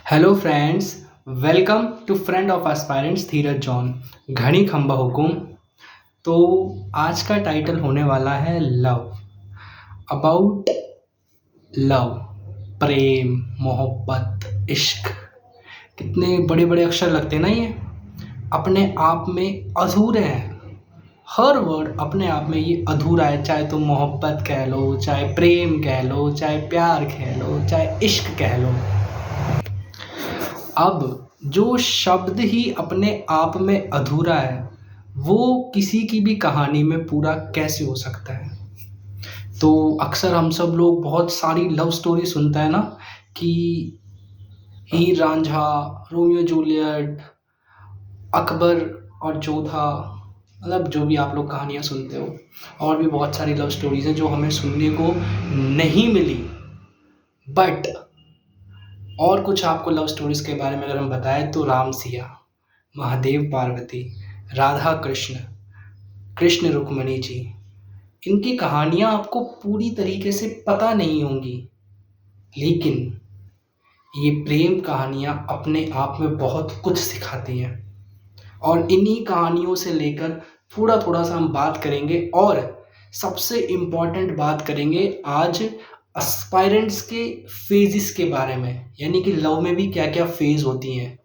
Hello friends, welcome to friend of aspirants Dheeraj John. घड़ी खंबा हुकुम। तो आज का टाइटल होने वाला है लव, अबाउट लव, प्रेम, मोहब्बत, इश्क। कितने बड़े बड़े अक्षर लगते हैं ना ये, अपने आप में अधूरे हैं। हर वर्ड अपने आप में ये अधूरा है, चाहे तुम मोहब्बत कह लो, चाहे प्रेम कह लो, चाहे प्यार कह लो, चाहे इश्क कह लो। अब जो शब्द ही अपने आप में अधूरा है, वो किसी की भी कहानी में पूरा कैसे हो सकता है। तो अक्सर हम सब लोग बहुत सारी लव स्टोरी सुनते हैं ना, कि हीर रांझा, रोमियो जूलियट, अकबर और जोधा, मतलब जो भी आप लोग कहानियाँ सुनते हो। और भी बहुत सारी लव स्टोरीज हैं जो हमें सुनने को नहीं मिली। बट और कुछ आपको लव स्टोरीज के बारे में अगर हम बताएं तो राम सिया, महादेव पार्वती, राधा कृष्ण, कृष्ण रुक्मणी जी, इनकी कहानियाँ आपको पूरी तरीके से पता नहीं होंगी, लेकिन ये प्रेम कहानियाँ अपने आप में बहुत कुछ सिखाती हैं। और इन्हीं कहानियों से लेकर थोड़ा थोड़ा सा हम बात करेंगे, और सबसे इम्पॉर्टेंट बात करेंगे आज एस्पायरेंट्स के फेजेस के बारे में, यानी कि लव में भी क्या क्या फेज होती हैं।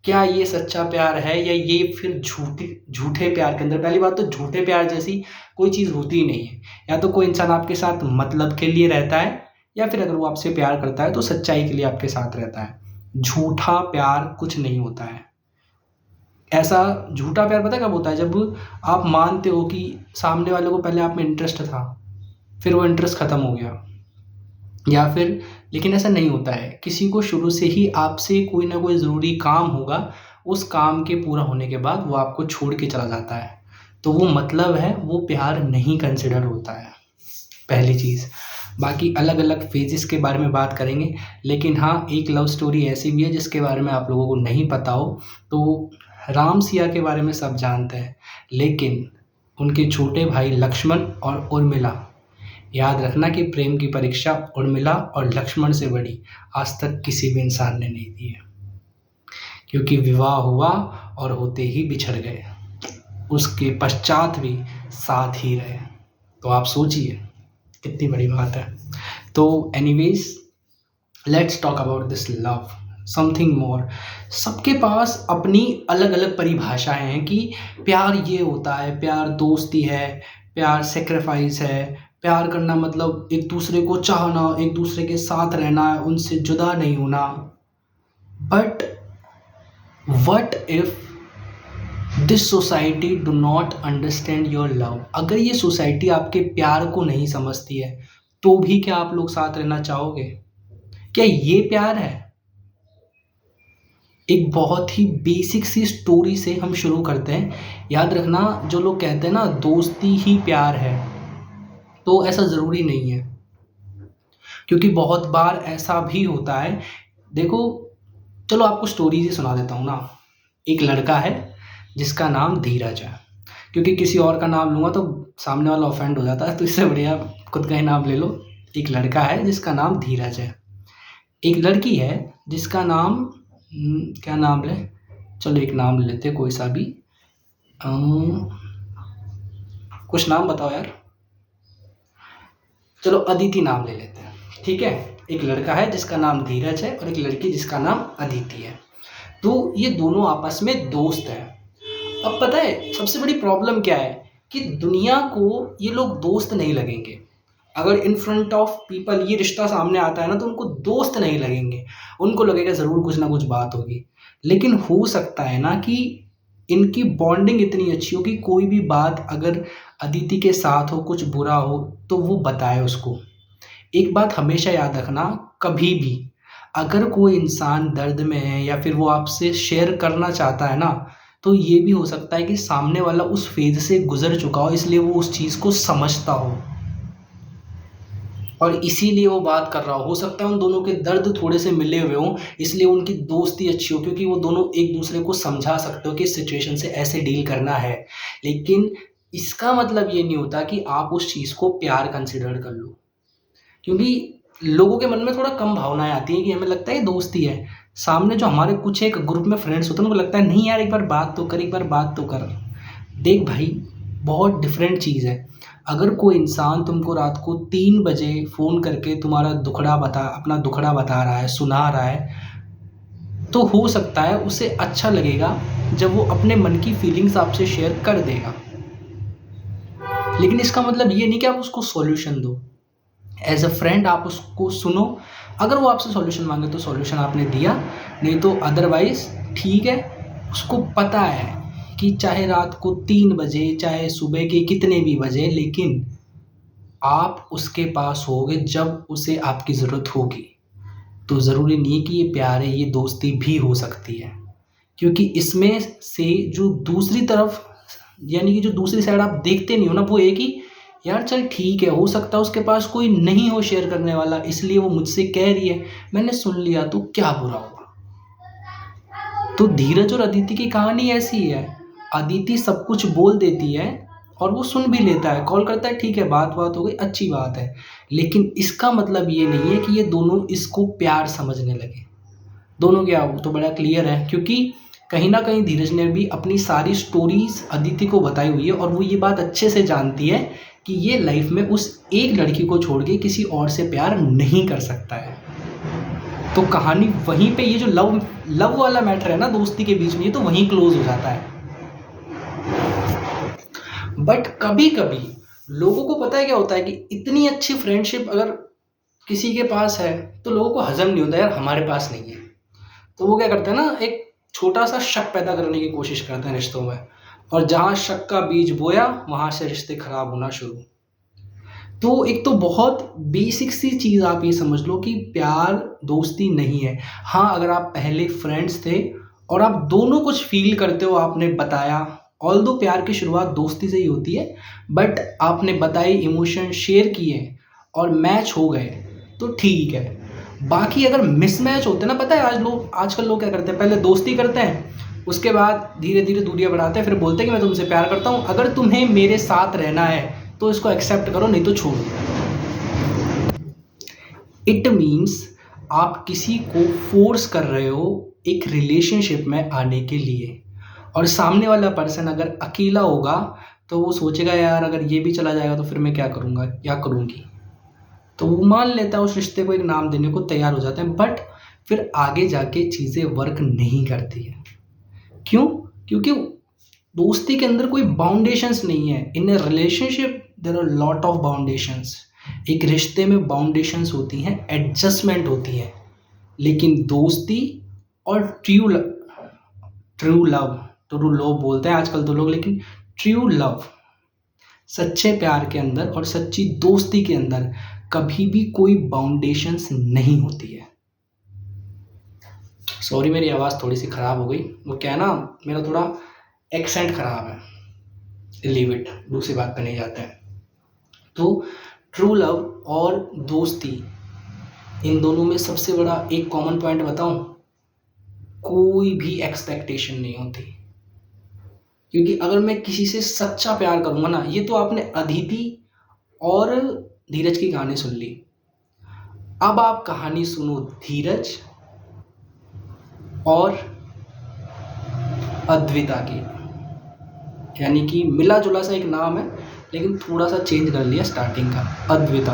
क्या ये सच्चा प्यार है या ये फिर झूठे झूठे प्यार के अंदर। पहली बात तो झूठे प्यार जैसी कोई चीज़ होती ही नहीं है। या तो कोई इंसान आपके साथ मतलब के लिए रहता है, या फिर अगर वो आपसे प्यार करता है तो सच्चाई के लिए आपके साथ रहता है। झूठा प्यार कुछ नहीं होता है। ऐसा झूठा प्यार पता कब होता है, जब आप मानते हो कि सामने वाले को पहले आप में इंटरेस्ट था, फिर वो इंटरेस्ट ख़त्म हो गया। या फिर, लेकिन ऐसा नहीं होता है, किसी को शुरू से ही आपसे कोई ना कोई ज़रूरी काम होगा, उस काम के पूरा होने के बाद वो आपको छोड़ के चला जाता है, तो वो मतलब है, वो प्यार नहीं कंसिडर होता है। पहली चीज़। बाकी अलग अलग फेजेस के बारे में बात करेंगे, लेकिन हाँ, एक लव स्टोरी ऐसी भी है जिसके बारे में आप लोगों को नहीं पता हो। तो राम सिया के बारे में सब जानते हैं, लेकिन उनके छोटे भाई लक्ष्मण और उर्मिला, याद रखना कि प्रेम की परीक्षा उर्मिला और लक्ष्मण से बड़ी आज तक किसी भी इंसान ने नहीं दी है, क्योंकि विवाह हुआ और होते ही बिछड़ गए, उसके पश्चात भी साथ ही रहे। तो आप सोचिए कितनी बड़ी बात है। तो anyways, let's talk about this love, something more. सबके पास अपनी अलग अलग परिभाषाएं हैं कि प्यार ये होता है, प्यार दोस्ती है, प्यार सेक्रीफाइस है, प्यार करना मतलब एक दूसरे को चाहना, एक दूसरे के साथ रहना है, उनसे जुदा नहीं होना। But what if this society do not understand your love. अगर ये सोसाइटी आपके प्यार को नहीं समझती है, तो भी क्या आप लोग साथ रहना चाहोगे? क्या ये प्यार है? एक बहुत ही बेसिक सी स्टोरी से हम शुरू करते हैं। याद रखना, जो लोग कहते हैं ना दोस्ती ही प्यार है, तो ऐसा ज़रूरी नहीं है, क्योंकि बहुत बार ऐसा भी होता है। देखो, चलो आपको स्टोरी ही सुना देता हूँ ना। एक लड़का है जिसका नाम धीरज है, क्योंकि किसी और का नाम लूँगा तो सामने वाला ऑफेंड हो जाता है, तो इससे बढ़िया खुद का ही नाम ले लो। एक लड़का है जिसका नाम धीरज है, एक लड़की है जिसका नाम क्या नाम ले, चलो एक नाम ले लेते कोई सा भी। कुछ नाम बताओ यार, चलो अदिति नाम ले लेते हैं, ठीक है। एक लड़का है जिसका नाम धीरज है और एक लड़की जिसका नाम अदिति है। तो ये दोनों आपस में दोस्त हैं। अब पता है सबसे बड़ी प्रॉब्लम क्या है, कि दुनिया को ये लोग दोस्त नहीं लगेंगे। अगर इन फ्रंट ऑफ पीपल ये रिश्ता सामने आता है ना, तो उनको दोस्त नहीं लगेंगे, उनको लगेगा ज़रूर कुछ ना कुछ बात होगी। लेकिन हो सकता है ना कि इनकी बॉन्डिंग इतनी अच्छी हो कि कोई भी बात अगर अदिति के साथ हो, कुछ बुरा हो, तो वो बताए उसको। एक बात हमेशा याद रखना, कभी भी अगर कोई इंसान दर्द में है या फिर वो आपसे शेयर करना चाहता है ना, तो ये भी हो सकता है कि सामने वाला उस फेज से गुजर चुका हो, इसलिए वो उस चीज़ को समझता हो और इसीलिए वो बात कर रहा हो सकता है उन दोनों के दर्द थोड़े से मिले हुए हों, इसलिए उनकी दोस्ती अच्छी हो, क्योंकि वो दोनों एक दूसरे को समझा सकते हो कि इस सिचुएशन से ऐसे डील करना है। लेकिन इसका मतलब ये नहीं होता कि आप उस चीज़ को प्यार कंसिडर कर लो, क्योंकि लोगों के मन में थोड़ा कम भावनाएं आती हैं कि हमें लगता है ये दोस्ती है, सामने जो हमारे कुछ एक ग्रुप में फ्रेंड्स होते हैं उनको लगता है नहीं यार एक बार बात तो कर, एक बार बात तो कर। देख भाई, बहुत डिफरेंट चीज़ है। अगर कोई इंसान तुमको रात को 3 बजे फ़ोन करके तुम्हारा अपना दुखड़ा बता रहा है, सुना रहा है, तो हो सकता है उसे अच्छा लगेगा जब वो अपने मन की फीलिंग्स आपसे शेयर कर देगा। लेकिन इसका मतलब ये नहीं कि आप उसको सॉल्यूशन दो। एज अ फ्रेंड आप उसको सुनो, अगर वो आपसे सॉल्यूशन मांगे तो सॉल्यूशन आपने दिया, नहीं तो अदरवाइज ठीक है। उसको पता है कि चाहे रात को 3 बजे, चाहे सुबह के कितने भी बजे, लेकिन आप उसके पास होगे जब उसे आपकी ज़रूरत होगी। तो ज़रूरी नहीं है कि ये प्यार है, ये दोस्ती भी हो सकती है। क्योंकि इसमें से जो दूसरी तरफ, यानी कि जो दूसरी साइड आप देखते नहीं हो ना, वो एक ही यार चल ठीक है, हो सकता है उसके पास कोई नहीं हो शेयर करने वाला, इसलिए वो मुझसे कह रही है, मैंने सुन लिया तो क्या बुरा हुआ। तो धीरज और अदिति की कहानी ऐसी है। अदिति सब कुछ बोल देती है और वो सुन भी लेता है, कॉल करता है, ठीक है बात हो गई, अच्छी बात है। लेकिन इसका मतलब ये नहीं है कि ये दोनों इसको प्यार समझने लगे। दोनों क्या, वो तो बड़ा क्लियर है, क्योंकि कहीं ना कहीं धीरज ने भी अपनी सारी स्टोरीज अदिति को बताई हुई है और वो ये बात अच्छे से जानती है कि ये लाइफ में उस एक लड़की को छोड़ के किसी और से प्यार नहीं कर सकता है। तो कहानी वहीं पे, ये जो लव लव वाला मैटर है ना दोस्ती के बीच में, ये तो वहीं क्लोज हो जाता है। बट कभी कभी लोगों को पता है क्या होता है कि इतनी अच्छी फ्रेंडशिप अगर किसी के पास है तो लोगों को हजम नहीं होता यार हमारे पास नहीं है। तो वो क्या करते हैं ना, एक छोटा सा शक पैदा करने की कोशिश करते हैं रिश्तों में, और जहाँ शक का बीज बोया वहाँ से रिश्ते खराब होना शुरू। तो एक तो बहुत बेसिक सी चीज़ आप ये समझ लो कि प्यार दोस्ती नहीं है। हाँ, अगर आप पहले फ्रेंड्स थे और आप दोनों कुछ फील करते हो, आपने बताया, ऑल्दो प्यार की शुरुआत दोस्ती से ही होती है, बट आपने बताई, इमोशन शेयर किए और मैच हो गए तो ठीक है। बाकी अगर मिसमैच होते ना, पता है आजकल लोग क्या करते हैं, पहले दोस्ती करते हैं, उसके बाद धीरे धीरे दूरियां बढ़ाते हैं, फिर बोलते हैं कि मैं तुमसे प्यार करता हूँ, अगर तुम्हें मेरे साथ रहना है तो इसको एक्सेप्ट करो, नहीं तो छोड़ो। इट मीन्स आप किसी को फोर्स कर रहे हो एक रिलेशनशिप में आने के लिए, और सामने वाला पर्सन अगर अकेला होगा तो वो सोचेगा यार अगर ये भी चला जाएगा तो फिर मैं क्या करूँगा या करूँगी। तो वो मान लेता है, उस रिश्ते को एक नाम देने को तैयार हो जाते हैं, बट फिर आगे जाके चीज़ें वर्क नहीं करती है। क्यों? क्योंकि दोस्ती के अंदर कोई बाउंडेशंस नहीं है। In a relationship there are lot of boundations. एक रिश्ते में बाउंडेशंस होती हैं, एडजस्टमेंट होती है, लेकिन दोस्ती और ट्रू लव बोलते हैं आजकल तो लोग, लेकिन ट्रू लव, सच्चे प्यार के अंदर और सच्ची दोस्ती के अंदर कभी भी कोई बाउंडेशंस नहीं होती है। सॉरी मेरी आवाज़ थोड़ी सी ख़राब हो गई, वो क्या है ना, मेरा थोड़ा एक्सेंट ख़राब है, लीव इट, दूसरी बात पे नहीं जाते हैं। तो ट्रू लव और दोस्ती, इन दोनों में सबसे बड़ा एक कॉमन पॉइंट बताऊं, कोई भी एक्सपेक्टेशन नहीं होती। क्योंकि अगर मैं किसी से सच्चा प्यार करूंगा ना, ये तो आपने अदिति और धीरज की कहानी सुन ली, अब आप कहानी सुनो धीरज और अद्विता की। यानी कि मिला जुला सा एक नाम है, लेकिन थोड़ा सा चेंज कर लिया स्टार्टिंग का, अद्विता।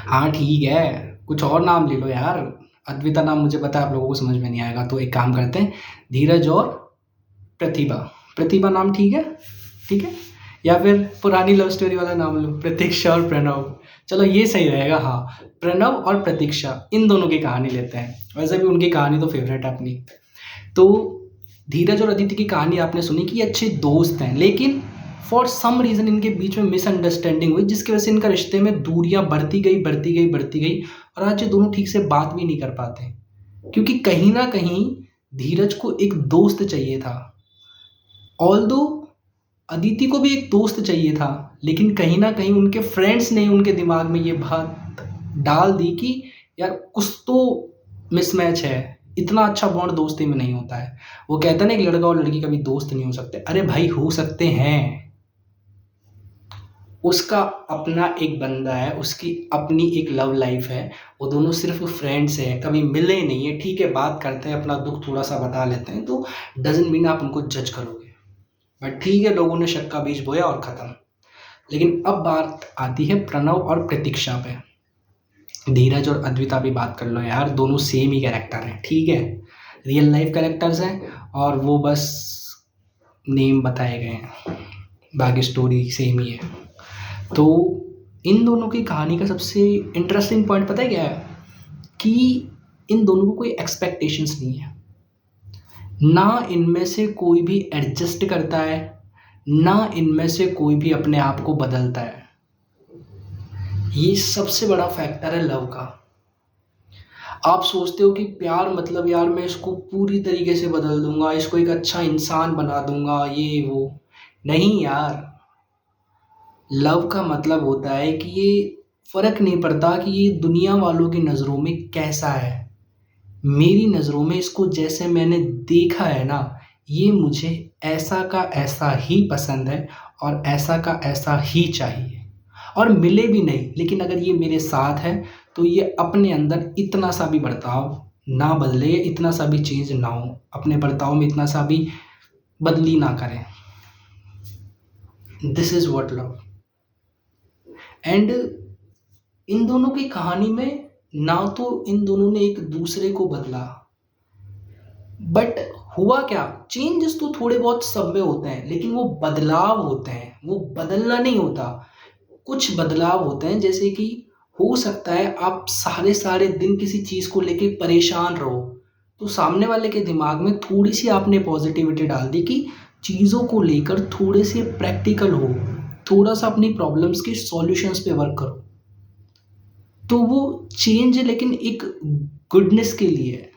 हाँ ठीक है, कुछ और नाम ले लो यार, अद्विता नाम मुझे पता है आप लोगों को समझ में नहीं आएगा, तो एक काम करते हैं, धीरज और प्रतिभा। प्रतिभा नाम ठीक है, ठीक है, या फिर पुरानी लव स्टोरी वाला नाम लो, प्रतीक्षा और प्रणव, चलो ये सही रहेगा। हाँ, प्रणव और प्रतीक्षा, इन दोनों की कहानी लेते हैं, वैसे भी उनकी कहानी तो फेवरेट है अपनी। तो धीरज और अदिति की कहानी आपने सुनी कि ये अच्छे दोस्त हैं, लेकिन फॉर सम रीज़न इनके बीच में मिसअंडरस्टैंडिंग हुई, जिसकी वजह से इनका रिश्ते में दूरियां बढ़ती गई, और आज ये दोनों ठीक से बात भी नहीं कर पाते, क्योंकि कहीं ना कहीं धीरज को एक दोस्त चाहिए था, ऑल्दो अदिति को भी एक दोस्त चाहिए था, लेकिन कहीं ना कहीं उनके फ्रेंड्स ने उनके दिमाग में ये बात डाल दी कि यार कुछ तो मिसमैच है, इतना अच्छा बॉन्ड दोस्ती में नहीं होता है। वो कहते हैं ना, एक लड़का और लड़की कभी दोस्त नहीं हो सकते, अरे भाई हो सकते हैं, उसका अपना एक बंदा है, उसकी अपनी एक लव लाइफ है, वो दोनों सिर्फ़ फ्रेंड्स हैं, कभी मिले नहीं हैं, ठीक है बात करते हैं, अपना दुःख थोड़ा-सा बता लेते हैं, तो डज़न्ट मीन आप उनको जज करोगे। बट ठीक है, लोगों ने शक का बीज बोया और खत्म। लेकिन अब बात आती है प्रणव और प्रतीक्षा पे। धीरज और अद्विता भी बात कर लो यार, दोनों सेम ही कैरेक्टर हैं, ठीक है? रियल लाइफ कैरेक्टर्स हैं और वो बस नेम बताए गए हैं, बाकी स्टोरी सेम ही है। तो इन दोनों की कहानी का सबसे इंटरेस्टिंग पॉइंट पता है क्या है? कि इन दोनों को कोई एक्सपेक्टेशंस नहीं है। ना इनमें से कोई भी एडजस्ट करता है, ना इनमें से कोई भी अपने आप को बदलता है। ये सबसे बड़ा फैक्टर है लव का। आप सोचते हो कि प्यार मतलब यार मैं इसको पूरी तरीके से बदल दूँगा, इसको एक अच्छा इंसान बना दूँगा, ये वो। नहीं यार, लव का मतलब होता है कि ये फ़र्क नहीं पड़ता कि ये दुनिया वालों की नज़रों में कैसा है। मेरी नज़रों में इसको जैसे मैंने देखा है ना, ये मुझे ऐसा का ऐसा ही पसंद है और ऐसा का ऐसा ही चाहिए। और मिले भी नहीं, लेकिन अगर ये मेरे साथ है, तो ये अपने अंदर इतना सा भी बर्ताव ना बदले, इतना सा भी चेंज ना हो, अपने बर्ताव में इतना सा भी बदली ना करें। This is what love. And in दोनों की कहानी में ना तो इन दोनों ने एक दूसरे को बदला, बट हुआ क्या, चेंजेस तो थोड़े बहुत सब में होते हैं, लेकिन वो बदलाव होते हैं, वो बदलना नहीं होता। कुछ बदलाव होते हैं, जैसे कि हो सकता है आप सारे सारे दिन किसी चीज़ को लेके परेशान रहो, तो सामने वाले के दिमाग में थोड़ी सी आपने पॉजिटिविटी डाल दी कि चीज़ों को लेकर थोड़े से प्रैक्टिकल हो, थोड़ा सा अपनी प्रॉब्लम्स के सॉल्यूशंस पे वर्क करो। तो वो चेंज लेकिन एक गुडनेस के लिए है,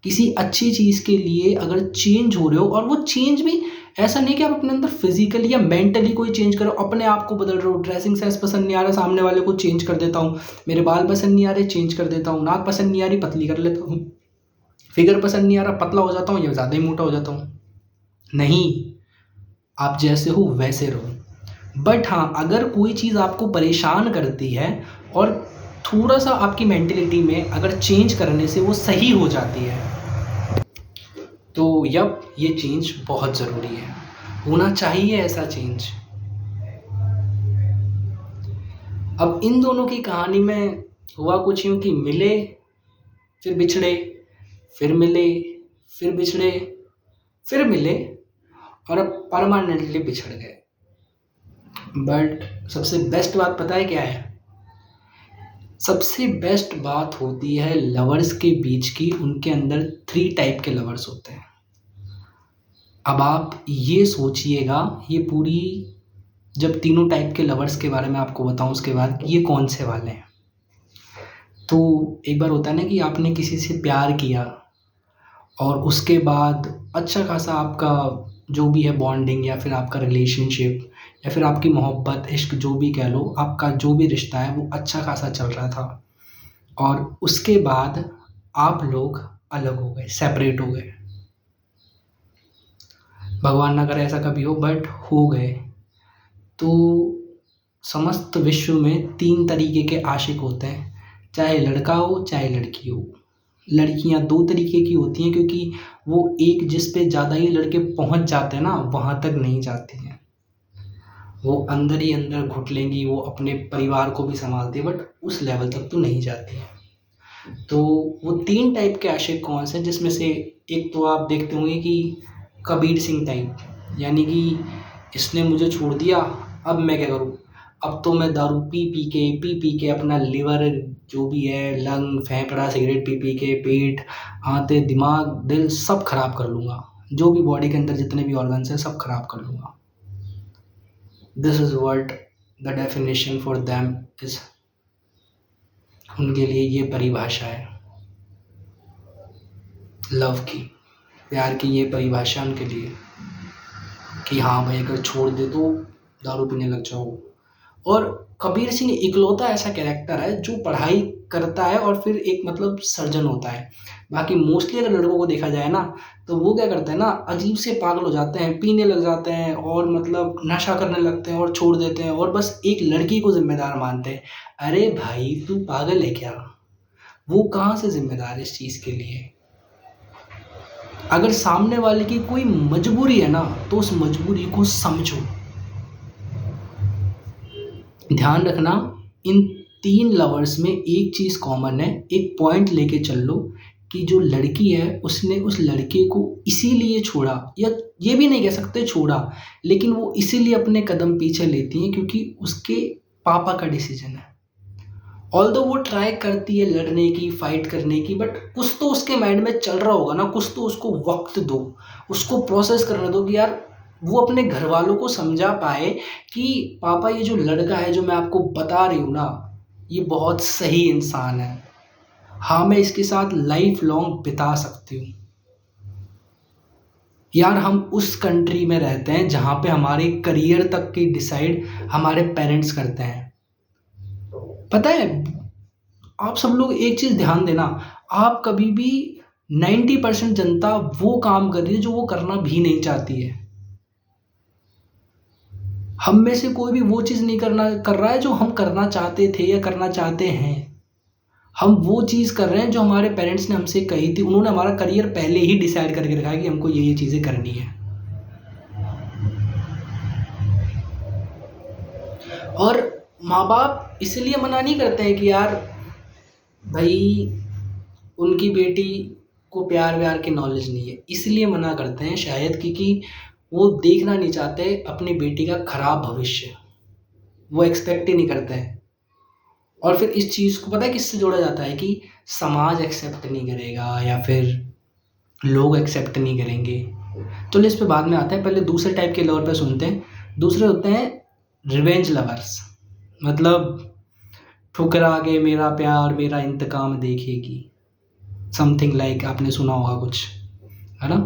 किसी अच्छी चीज़ के लिए अगर चेंज हो रहे हो, और वो चेंज भी ऐसा नहीं कि आप अपने अंदर फिजिकली या मेंटली कोई चेंज करो, अपने आप को बदल रहे हो। ड्रेसिंग सेंस पसंद नहीं आ रहा, सामने वाले को चेंज कर देता हूँ। मेरे बाल पसंद नहीं आ रहे, चेंज कर देता हूँ। नाक पसंद नहीं आ रही, पतली कर लेता हूँ। फिगर पसंद नहीं आ रहा, पतला हो जाता हूँ या ज़्यादा ही मोटा हो जाता हूँ। नहीं, आप जैसे हो वैसे रहो। बट हाँ, अगर कोई चीज़ आपको परेशान करती है और थोड़ा सा आपकी मेंटेलिटी में अगर चेंज करने से वो सही हो जाती है, तो ये चेंज बहुत ज़रूरी है, होना चाहिए ऐसा चेंज। अब इन दोनों की कहानी में हुआ कुछ यूँ कि मिले, फिर बिछड़े, फिर मिले, फिर बिछड़े, फिर मिले और अब परमानेंटली बिछड़ गए। बट सबसे बेस्ट बात पता है क्या है? सबसे बेस्ट बात होती है लवर्स के बीच की, उनके अंदर 3 टाइप के लवर्स होते हैं। अब आप ये सोचिएगा, ये पूरी जब तीनों टाइप के लवर्स के बारे में आपको बताऊँ उसके बाद कि ये कौन से वाले हैं। तो एक बार होता है ना कि आपने किसी से प्यार किया और उसके बाद अच्छा खासा आपका जो भी है बॉन्डिंग या फिर आपका रिलेशनशिप या फिर आपकी मोहब्बत, इश्क जो भी कह लो, आपका जो भी रिश्ता है वो अच्छा खासा चल रहा था और उसके बाद आप लोग अलग हो गए, सेपरेट हो गए। भगवान ना करे ऐसा कभी हो, बट हो गए। तो समस्त विश्व में 3 तरीके के आशिक होते हैं, चाहे लड़का हो चाहे लड़की हो। लड़कियां 2 तरीके की होती हैं, क्योंकि वो एक जिस पे ज़्यादा ही लड़के पहुंच जाते हैं ना, वहाँ तक नहीं जाती हैं। वो अंदर ही अंदर घुट लेंगी, वो अपने परिवार को भी संभालती है, बट उस लेवल तक तो नहीं जाती है। तो वो 3 टाइप के आशिक कौन से हैं, जिसमें से एक तो आप देखते होंगे कि कबीर सिंह टाइप, यानी कि इसने मुझे छोड़ दिया, अब मैं क्या करूँ? अब तो मैं दारू पी के अपना लिवर जो भी है, लंग, फेफड़ा, सिगरेट पी के पेट, आंतें, दिमाग, दिल सब खराब कर लूँगा। जो भी बॉडी के अंदर जितने भी ऑर्गन्स हैं सब खराब कर लूँगा। This is what the definition for them is. उनके लिए ये परिभाषा है लव की, प्यार की ये परिभाषा उनके लिए कि हाँ भाई अगर छोड़ दे तो दारू पीने लग जाओ। और कबीर सिंह इकलौता ऐसा कैरेक्टर है जो पढ़ाई करता है और फिर एक मतलब सर्जन होता है। बाकी मोस्टली अगर लड़कों को देखा जाए ना, तो वो क्या करते हैं ना, अजीब से पागल हो जाते हैं, पीने लग जाते हैं और मतलब नशा करने लगते हैं और छोड़ देते हैं और बस एक लड़की को ज़िम्मेदार मानते हैं। अरे भाई तू पागल है क्या? वो कहाँ से ज़िम्मेदार है इस चीज़ के लिए? अगर सामने वाले की कोई मजबूरी है ना, तो उस मजबूरी को समझो। ध्यान रखना, इन 3 लवर्स में एक चीज़ कॉमन है, एक पॉइंट लेके चल लो कि जो लड़की है उसने उस लड़के को इसीलिए छोड़ा, या ये भी नहीं कह सकते छोड़ा, लेकिन वो इसीलिए अपने कदम पीछे लेती हैं क्योंकि उसके पापा का डिसीजन है। ऑल्दो वो ट्राई करती है लड़ने की, फाइट करने की, बट कुछ तो उसके माइंड में चल रहा होगा ना, कुछ तो उसको वक़्त दो, उसको प्रोसेस करने दो कि यार वो अपने घरवालों को समझा पाए कि पापा ये जो लड़का है जो मैं आपको बता रही हूँ ना, ये बहुत सही इंसान है। हाँ, मैं इसके साथ लाइफ़ लॉन्ग बिता सकती हूँ। यार हम उस कंट्री में रहते हैं जहाँ पे हमारे करियर तक की डिसाइड हमारे पेरेंट्स करते हैं। पता है, आप सब लोग एक चीज़ ध्यान देना, आप कभी भी 90% जनता वो काम कर रही है जो वो करना भी नहीं चाहती है। हम में से कोई भी वो चीज़ नहीं कर रहा है जो हम करना चाहते थे या करना चाहते हैं। हम वो चीज़ कर रहे हैं जो हमारे पेरेंट्स ने हमसे कही थी। उन्होंने हमारा करियर पहले ही डिसाइड करके रखा है कि हमको ये चीज़ें करनी है। और माँ-बाप इसलिए मना नहीं करते हैं कि यार भई उनकी बेटी को प्यार-व्यार की नॉलेज नहीं है। इसलिए मना करते हैं शायद क्योंकि वो देखना नहीं चाहते अपनी बेटी का खराब भविष्य। वो एक्सपेक्ट ही नहीं करते हैं। और फिर इस चीज़ को पता है किससे जोड़ा जाता है कि समाज एक्सेप्ट नहीं करेगा या फिर लोग एक्सेप्ट नहीं करेंगे। चलो इस पे बाद में आते हैं, पहले दूसरे टाइप के लवर पे सुनते हैं। दूसरे होते हैं रिवेंज लवर्स, मतलब ठुकरा के मेरा प्यार मेरा इंतकाम देखेगी, समथिंग लाइक आपने सुना होगा कुछ, है ना?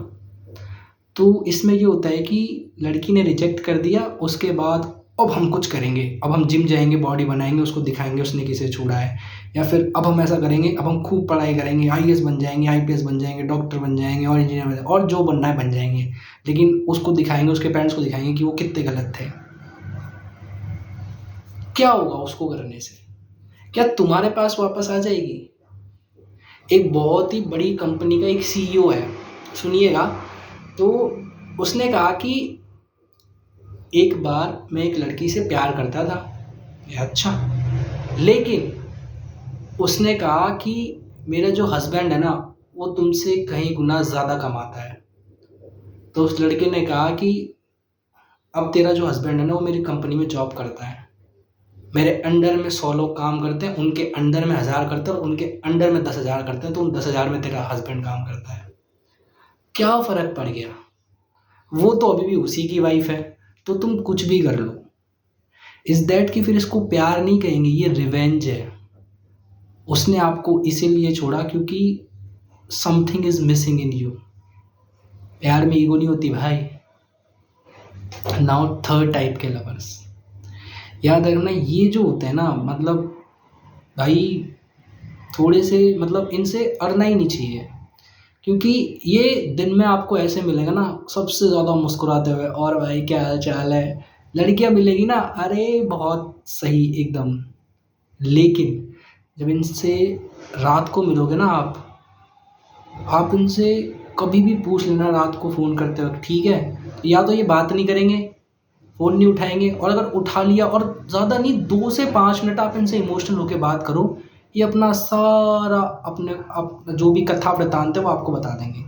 तो इसमें ये होता है कि लड़की ने रिजेक्ट कर दिया, उसके बाद अब हम कुछ करेंगे, अब हम जिम जाएँगे, बॉडी बनाएँगे, उसको दिखाएँगे उसने किसे छोड़ा है, या फिर अब हम ऐसा करेंगे, अब हम खूब पढ़ाई करेंगे, आईएएस बन जाएँगे, आईपीएस बन जाएँगे, डॉक्टर बन जाएँगे और इंजीनियर बन जाएँगे और जो बनना है बन जाएँगे। लेकिन उसको दिखाएँगे, उसके पेरेंट्स को दिखाएँगे कि वो कितने गलत थे। क्या होगा उसको करने से? क्या तुम्हारे पास वापस आ जाएगी? एक बहुत ही बड़ी कंपनी का एक सीईओ है, सुनिएगा, तो उसने कहा कि एक बार मैं एक लड़की से प्यार करता था। अच्छा, लेकिन उसने कहा कि मेरा जो हस्बैंड है ना, वो तुमसे कहीं गुना ज़्यादा कमाता है। तो उस लड़के ने कहा कि अब तेरा जो हस्बैंड है ना, वो मेरी कंपनी में जॉब करता है। मेरे अंडर में 100 लोग काम करते हैं, उनके अंडर में 1000 करते हैं और उनके अंडर में 10,000 करते हैं, तो उन 10,000 में तेरा हस्बैंड काम करता है। क्या फ़र्क पड़ गया? वो तो अभी भी उसी की वाइफ़ है, तो तुम कुछ भी कर लो। इज़ दैट कि फिर इसको प्यार नहीं कहेंगे, ये रिवेंज है। उसने आपको इसीलिए छोड़ा क्योंकि something is missing in you. प्यार में ईगो नहीं होती भाई। नाउ थर्ड टाइप के लवर्स, याद रखना ये जो होते हैं ना, मतलब भाई थोड़े से मतलब इनसे अड़ना ही नहीं चाहिए, क्योंकि ये दिन में आपको ऐसे मिलेगा ना सबसे ज़्यादा मुस्कुराते हुए, और भाई क्या हाल चाल है, लड़कियां मिलेगी ना, अरे बहुत सही एकदम। लेकिन जब इनसे रात को मिलोगे ना आप इनसे कभी भी पूछ लेना रात को फ़ोन करते वक्त, ठीक है, तो या तो ये बात नहीं करेंगे, फ़ोन नहीं उठाएंगे, और अगर उठा लिया और ज़्यादा नहीं 2 से 5 मिनट आप इनसे इमोशनल होकर बात करो, ये अपना सारा जो भी कथा वृतांत है वो आपको बता देंगे,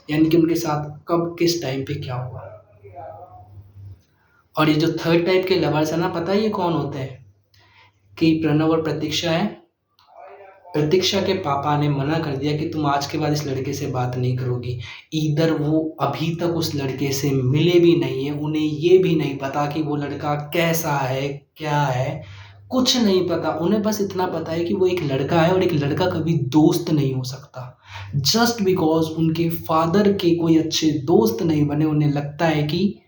यानी कि उनके साथ कब किस टाइम पे क्या हुआ। और ये जो थर्ड टाइप के लवर्स है ना, पता है ये कौन होते हैं? कि प्रणव और प्रतीक्षा है। प्रतीक्षा के पापा ने मना कर दिया कि तुम आज के बाद इस लड़के से बात नहीं करोगी। ईदर वो अभी तक उस लड़के से मिले भी नहीं है, उन्हें ये भी नहीं पता कि वो लड़का कैसा है, क्या है, कुछ नहीं पता। उन्हें बस इतना पता है कि वो एक लड़का है और एक लड़का कभी दोस्त नहीं हो सकता। जस्ट बिकॉज़ उनके फादर के कोई अच्छे दोस्त नहीं बने, उन्हें लगता है कि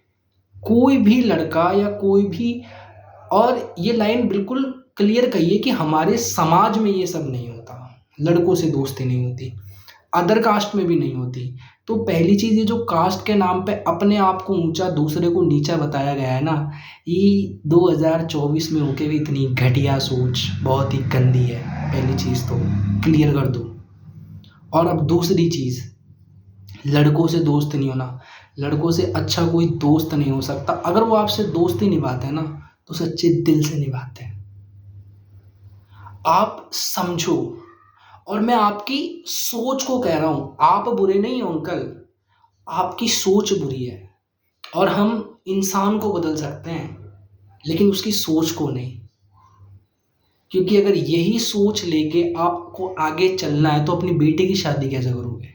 कोई भी लड़का या कोई भी, और ये लाइन बिल्कुल क्लियर कहिए कि हमारे समाज में ये सब नहीं होता, लड़कों से दोस्ती नहीं होती, अदर कास्ट में भी नहीं होती। तो पहली चीज़, ये जो कास्ट के नाम पे अपने आप को ऊँचा दूसरे को नीचा बताया गया है ना, ये 2024 में होके भी इतनी घटिया सोच बहुत ही गंदी है। पहली चीज़ तो क्लियर कर दूँ। और अब दूसरी चीज़, लड़कों से दोस्त नहीं होना, लड़कों से अच्छा कोई दोस्त नहीं हो सकता। अगर वो आपसे दोस्ती निभाते हैं ना, तो सच्चे दिल से निभाते हैं। आप समझो, और मैं आपकी सोच को कह रहा हूँ, आप बुरे नहीं हो अंकल, आपकी सोच बुरी है। और हम इंसान को बदल सकते हैं, लेकिन उसकी सोच को नहीं। क्योंकि अगर यही सोच लेके आपको आगे चलना है, तो अपनी बेटी की शादी कैसे करोगे?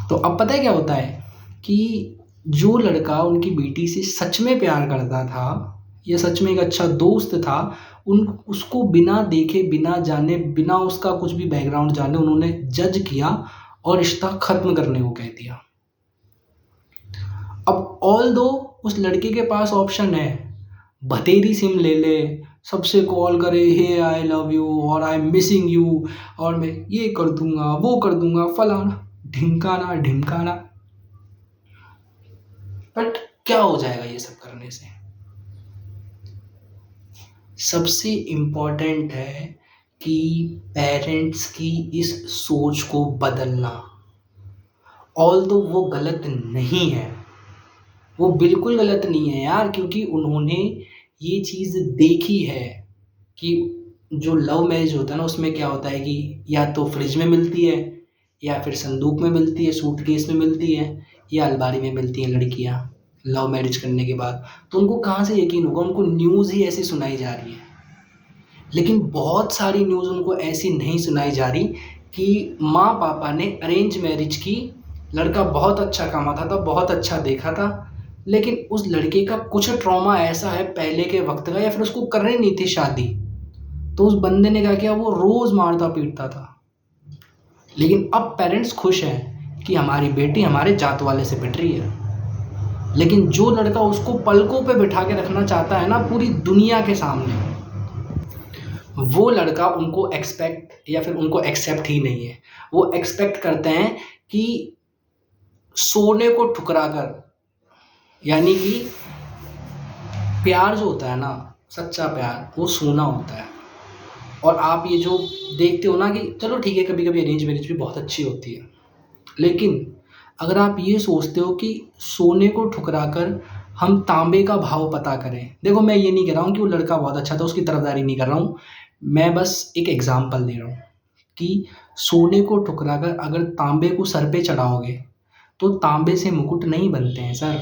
तो अब पता है क्या होता है कि जो लड़का उनकी बेटी से सच में प्यार करता था, या सच में एक अच्छा दोस्त था, उन उसको बिना देखे, बिना जाने, बिना उसका कुछ भी बैकग्राउंड जाने उन्होंने जज किया और रिश्ता खत्म करने को कह दिया। अब ऑल्दो उस लड़के के पास ऑप्शन है, भतेरी सिम ले ले, सबसे कॉल करे, हे आई लव यू और आई एम मिसिंग यू, और मैं ये कर दूंगा, वो कर दूंगा, फलाना ढिमकाना ढिमकाना। बट क्या हो जाएगा ये सब करने से? सबसे इम्पोर्टेंट है कि पेरेंट्स की इस सोच को बदलना। ऑल्दो वो गलत नहीं है, वो बिल्कुल गलत नहीं है यार, क्योंकि उन्होंने ये चीज़ देखी है कि जो लव मैरिज होता है ना, उसमें क्या होता है कि या तो फ्रिज में मिलती है, या फिर संदूक में मिलती है, सूटकेस में मिलती है, या अलमारी में मिलती हैं लड़कियां लव मैरिज करने के बाद। तो उनको कहाँ से यकीन होगा? उनको न्यूज़ ही ऐसी सुनाई जा रही है। लेकिन बहुत सारी न्यूज़ उनको ऐसी नहीं सुनाई जा रही कि माँ पापा ने अरेंज मैरिज की, लड़का बहुत अच्छा कमाता था, बहुत अच्छा देखा था, लेकिन उस लड़के का कुछ ट्रॉमा ऐसा है पहले के वक्त का, या फिर उसको करनी नहीं थी शादी, तो उस बंदे ने क्या किया, वो रोज़ मारता पीटता था। लेकिन अब पेरेंट्स खुश हैं कि हमारी बेटी हमारे जात वाले से पिट रही है। लेकिन जो लड़का उसको पलकों पे बिठा के रखना चाहता है ना पूरी दुनिया के सामने, वो लड़का उनको एक्सपेक्ट या फिर उनको एक्सेप्ट ही नहीं है। वो एक्सपेक्ट करते हैं कि सोने को ठुकरा कर, यानी कि प्यार जो होता है ना, सच्चा प्यार, वो सोना होता है। और आप ये जो देखते हो ना कि चलो ठीक है, कभी कभी अरेंज मैरिज भी बहुत अच्छी होती है, लेकिन अगर आप ये सोचते हो कि सोने को ठुकरा कर हम तांबे का भाव पता करें, देखो मैं ये नहीं कह रहा हूँ कि वो लड़का बहुत अच्छा था, उसकी तरफदारी नहीं कर रहा हूँ, मैं बस एक एग्जांपल दे रहा हूँ कि सोने को ठुकरा कर अगर तांबे को सर पे चढ़ाओगे, तो तांबे से मुकुट नहीं बनते हैं सर,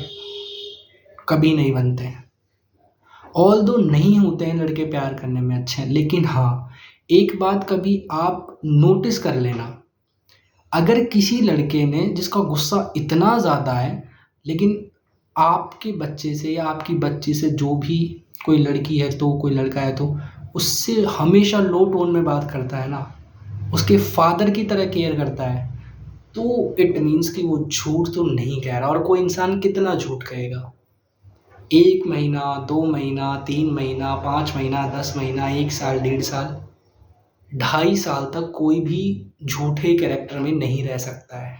कभी नहीं बनते हैं। ऑल्दो नहीं होते हैं लड़के प्यार करने में अच्छे, लेकिन हाँ, एक बात कभी आप नोटिस कर लेना, अगर किसी लड़के ने जिसका गुस्सा इतना ज़्यादा है, लेकिन आपके बच्चे से या आपकी बच्ची से, जो भी कोई लड़की है तो कोई लड़का है, तो उससे हमेशा लो टोन में बात करता है ना, उसके फादर की तरह केयर करता है, तो इट मीन्स कि वो झूठ तो नहीं कह रहा। और कोई इंसान कितना झूठ कहेगा? 1 महीना, 2 महीना, 3 महीना, 5 महीना, 10 महीना, 1 साल, 1.5 साल, 2.5 साल तक कोई भी झूठे कैरेक्टर में नहीं रह सकता है।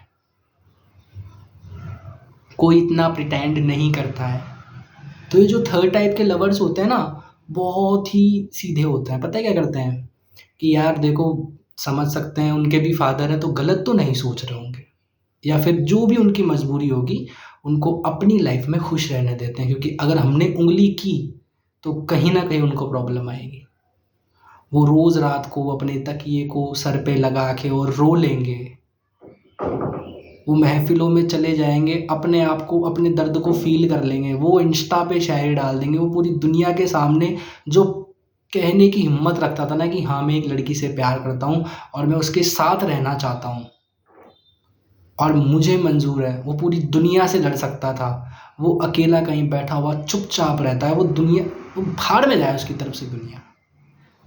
कोई इतना प्रिटेंड नहीं करता है। तो ये जो थर्ड टाइप के लवर्स होते हैं ना, बहुत ही सीधे होते हैं। पता है क्या करते हैं कि यार देखो, समझ सकते हैं उनके भी फादर हैं, तो गलत तो नहीं सोच रहे होंगे, या फिर जो भी उनकी मजबूरी होगी, उनको अपनी लाइफ में खुश रहने देते हैं, क्योंकि अगर हमने उंगली की तो कहीं ना कहीं उनको प्रॉब्लम आएगी। वो रोज़ रात को अपने तकिए को सर पे लगा के और रो लेंगे, वो महफिलों में चले जाएंगे, अपने आप को, अपने दर्द को फील कर लेंगे, वो इंस्टा पे शायरी डाल देंगे, वो पूरी दुनिया के सामने जो कहने की हिम्मत रखता था ना कि हाँ मैं एक लड़की से प्यार करता हूँ और मैं उसके साथ रहना चाहता हूँ और मुझे मंजूर है, वो पूरी दुनिया से लड़ सकता था, वो अकेला कहीं बैठा हुआ चुपचाप रहता है। वो दुनिया, वो भाड़ में जाए उसकी तरफ से दुनिया,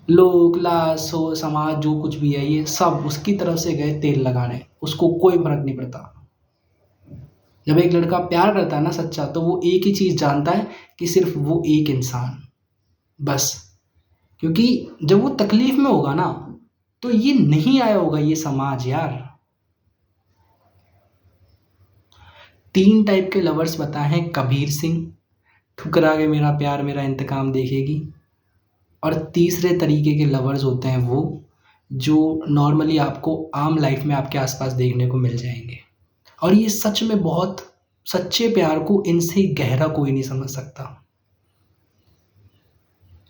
लोग, क्लास हो, समाज, जो कुछ भी है, ये सब उसकी तरफ से गए तेल लगाने, उसको कोई फर्क नहीं पड़ता। जब एक लड़का प्यार करता है ना सच्चा, तो वो एक ही चीज़ जानता है कि सिर्फ वो एक इंसान, बस क्योंकि जब वो तकलीफ में होगा ना, तो ये नहीं आया होगा ये समाज यार। 3 टाइप के लवर्स बताए हैं कबीर सिंह, ठुकरा के मेरा प्यार मेरा इंतकाम देखेगी। और तीसरे तरीके के लवर्स होते हैं वो जो नॉर्मली आपको आम लाइफ में आपके आसपास देखने को मिल जाएंगे। और ये सच में बहुत सच्चे प्यार को इनसे गहरा कोई नहीं समझ सकता।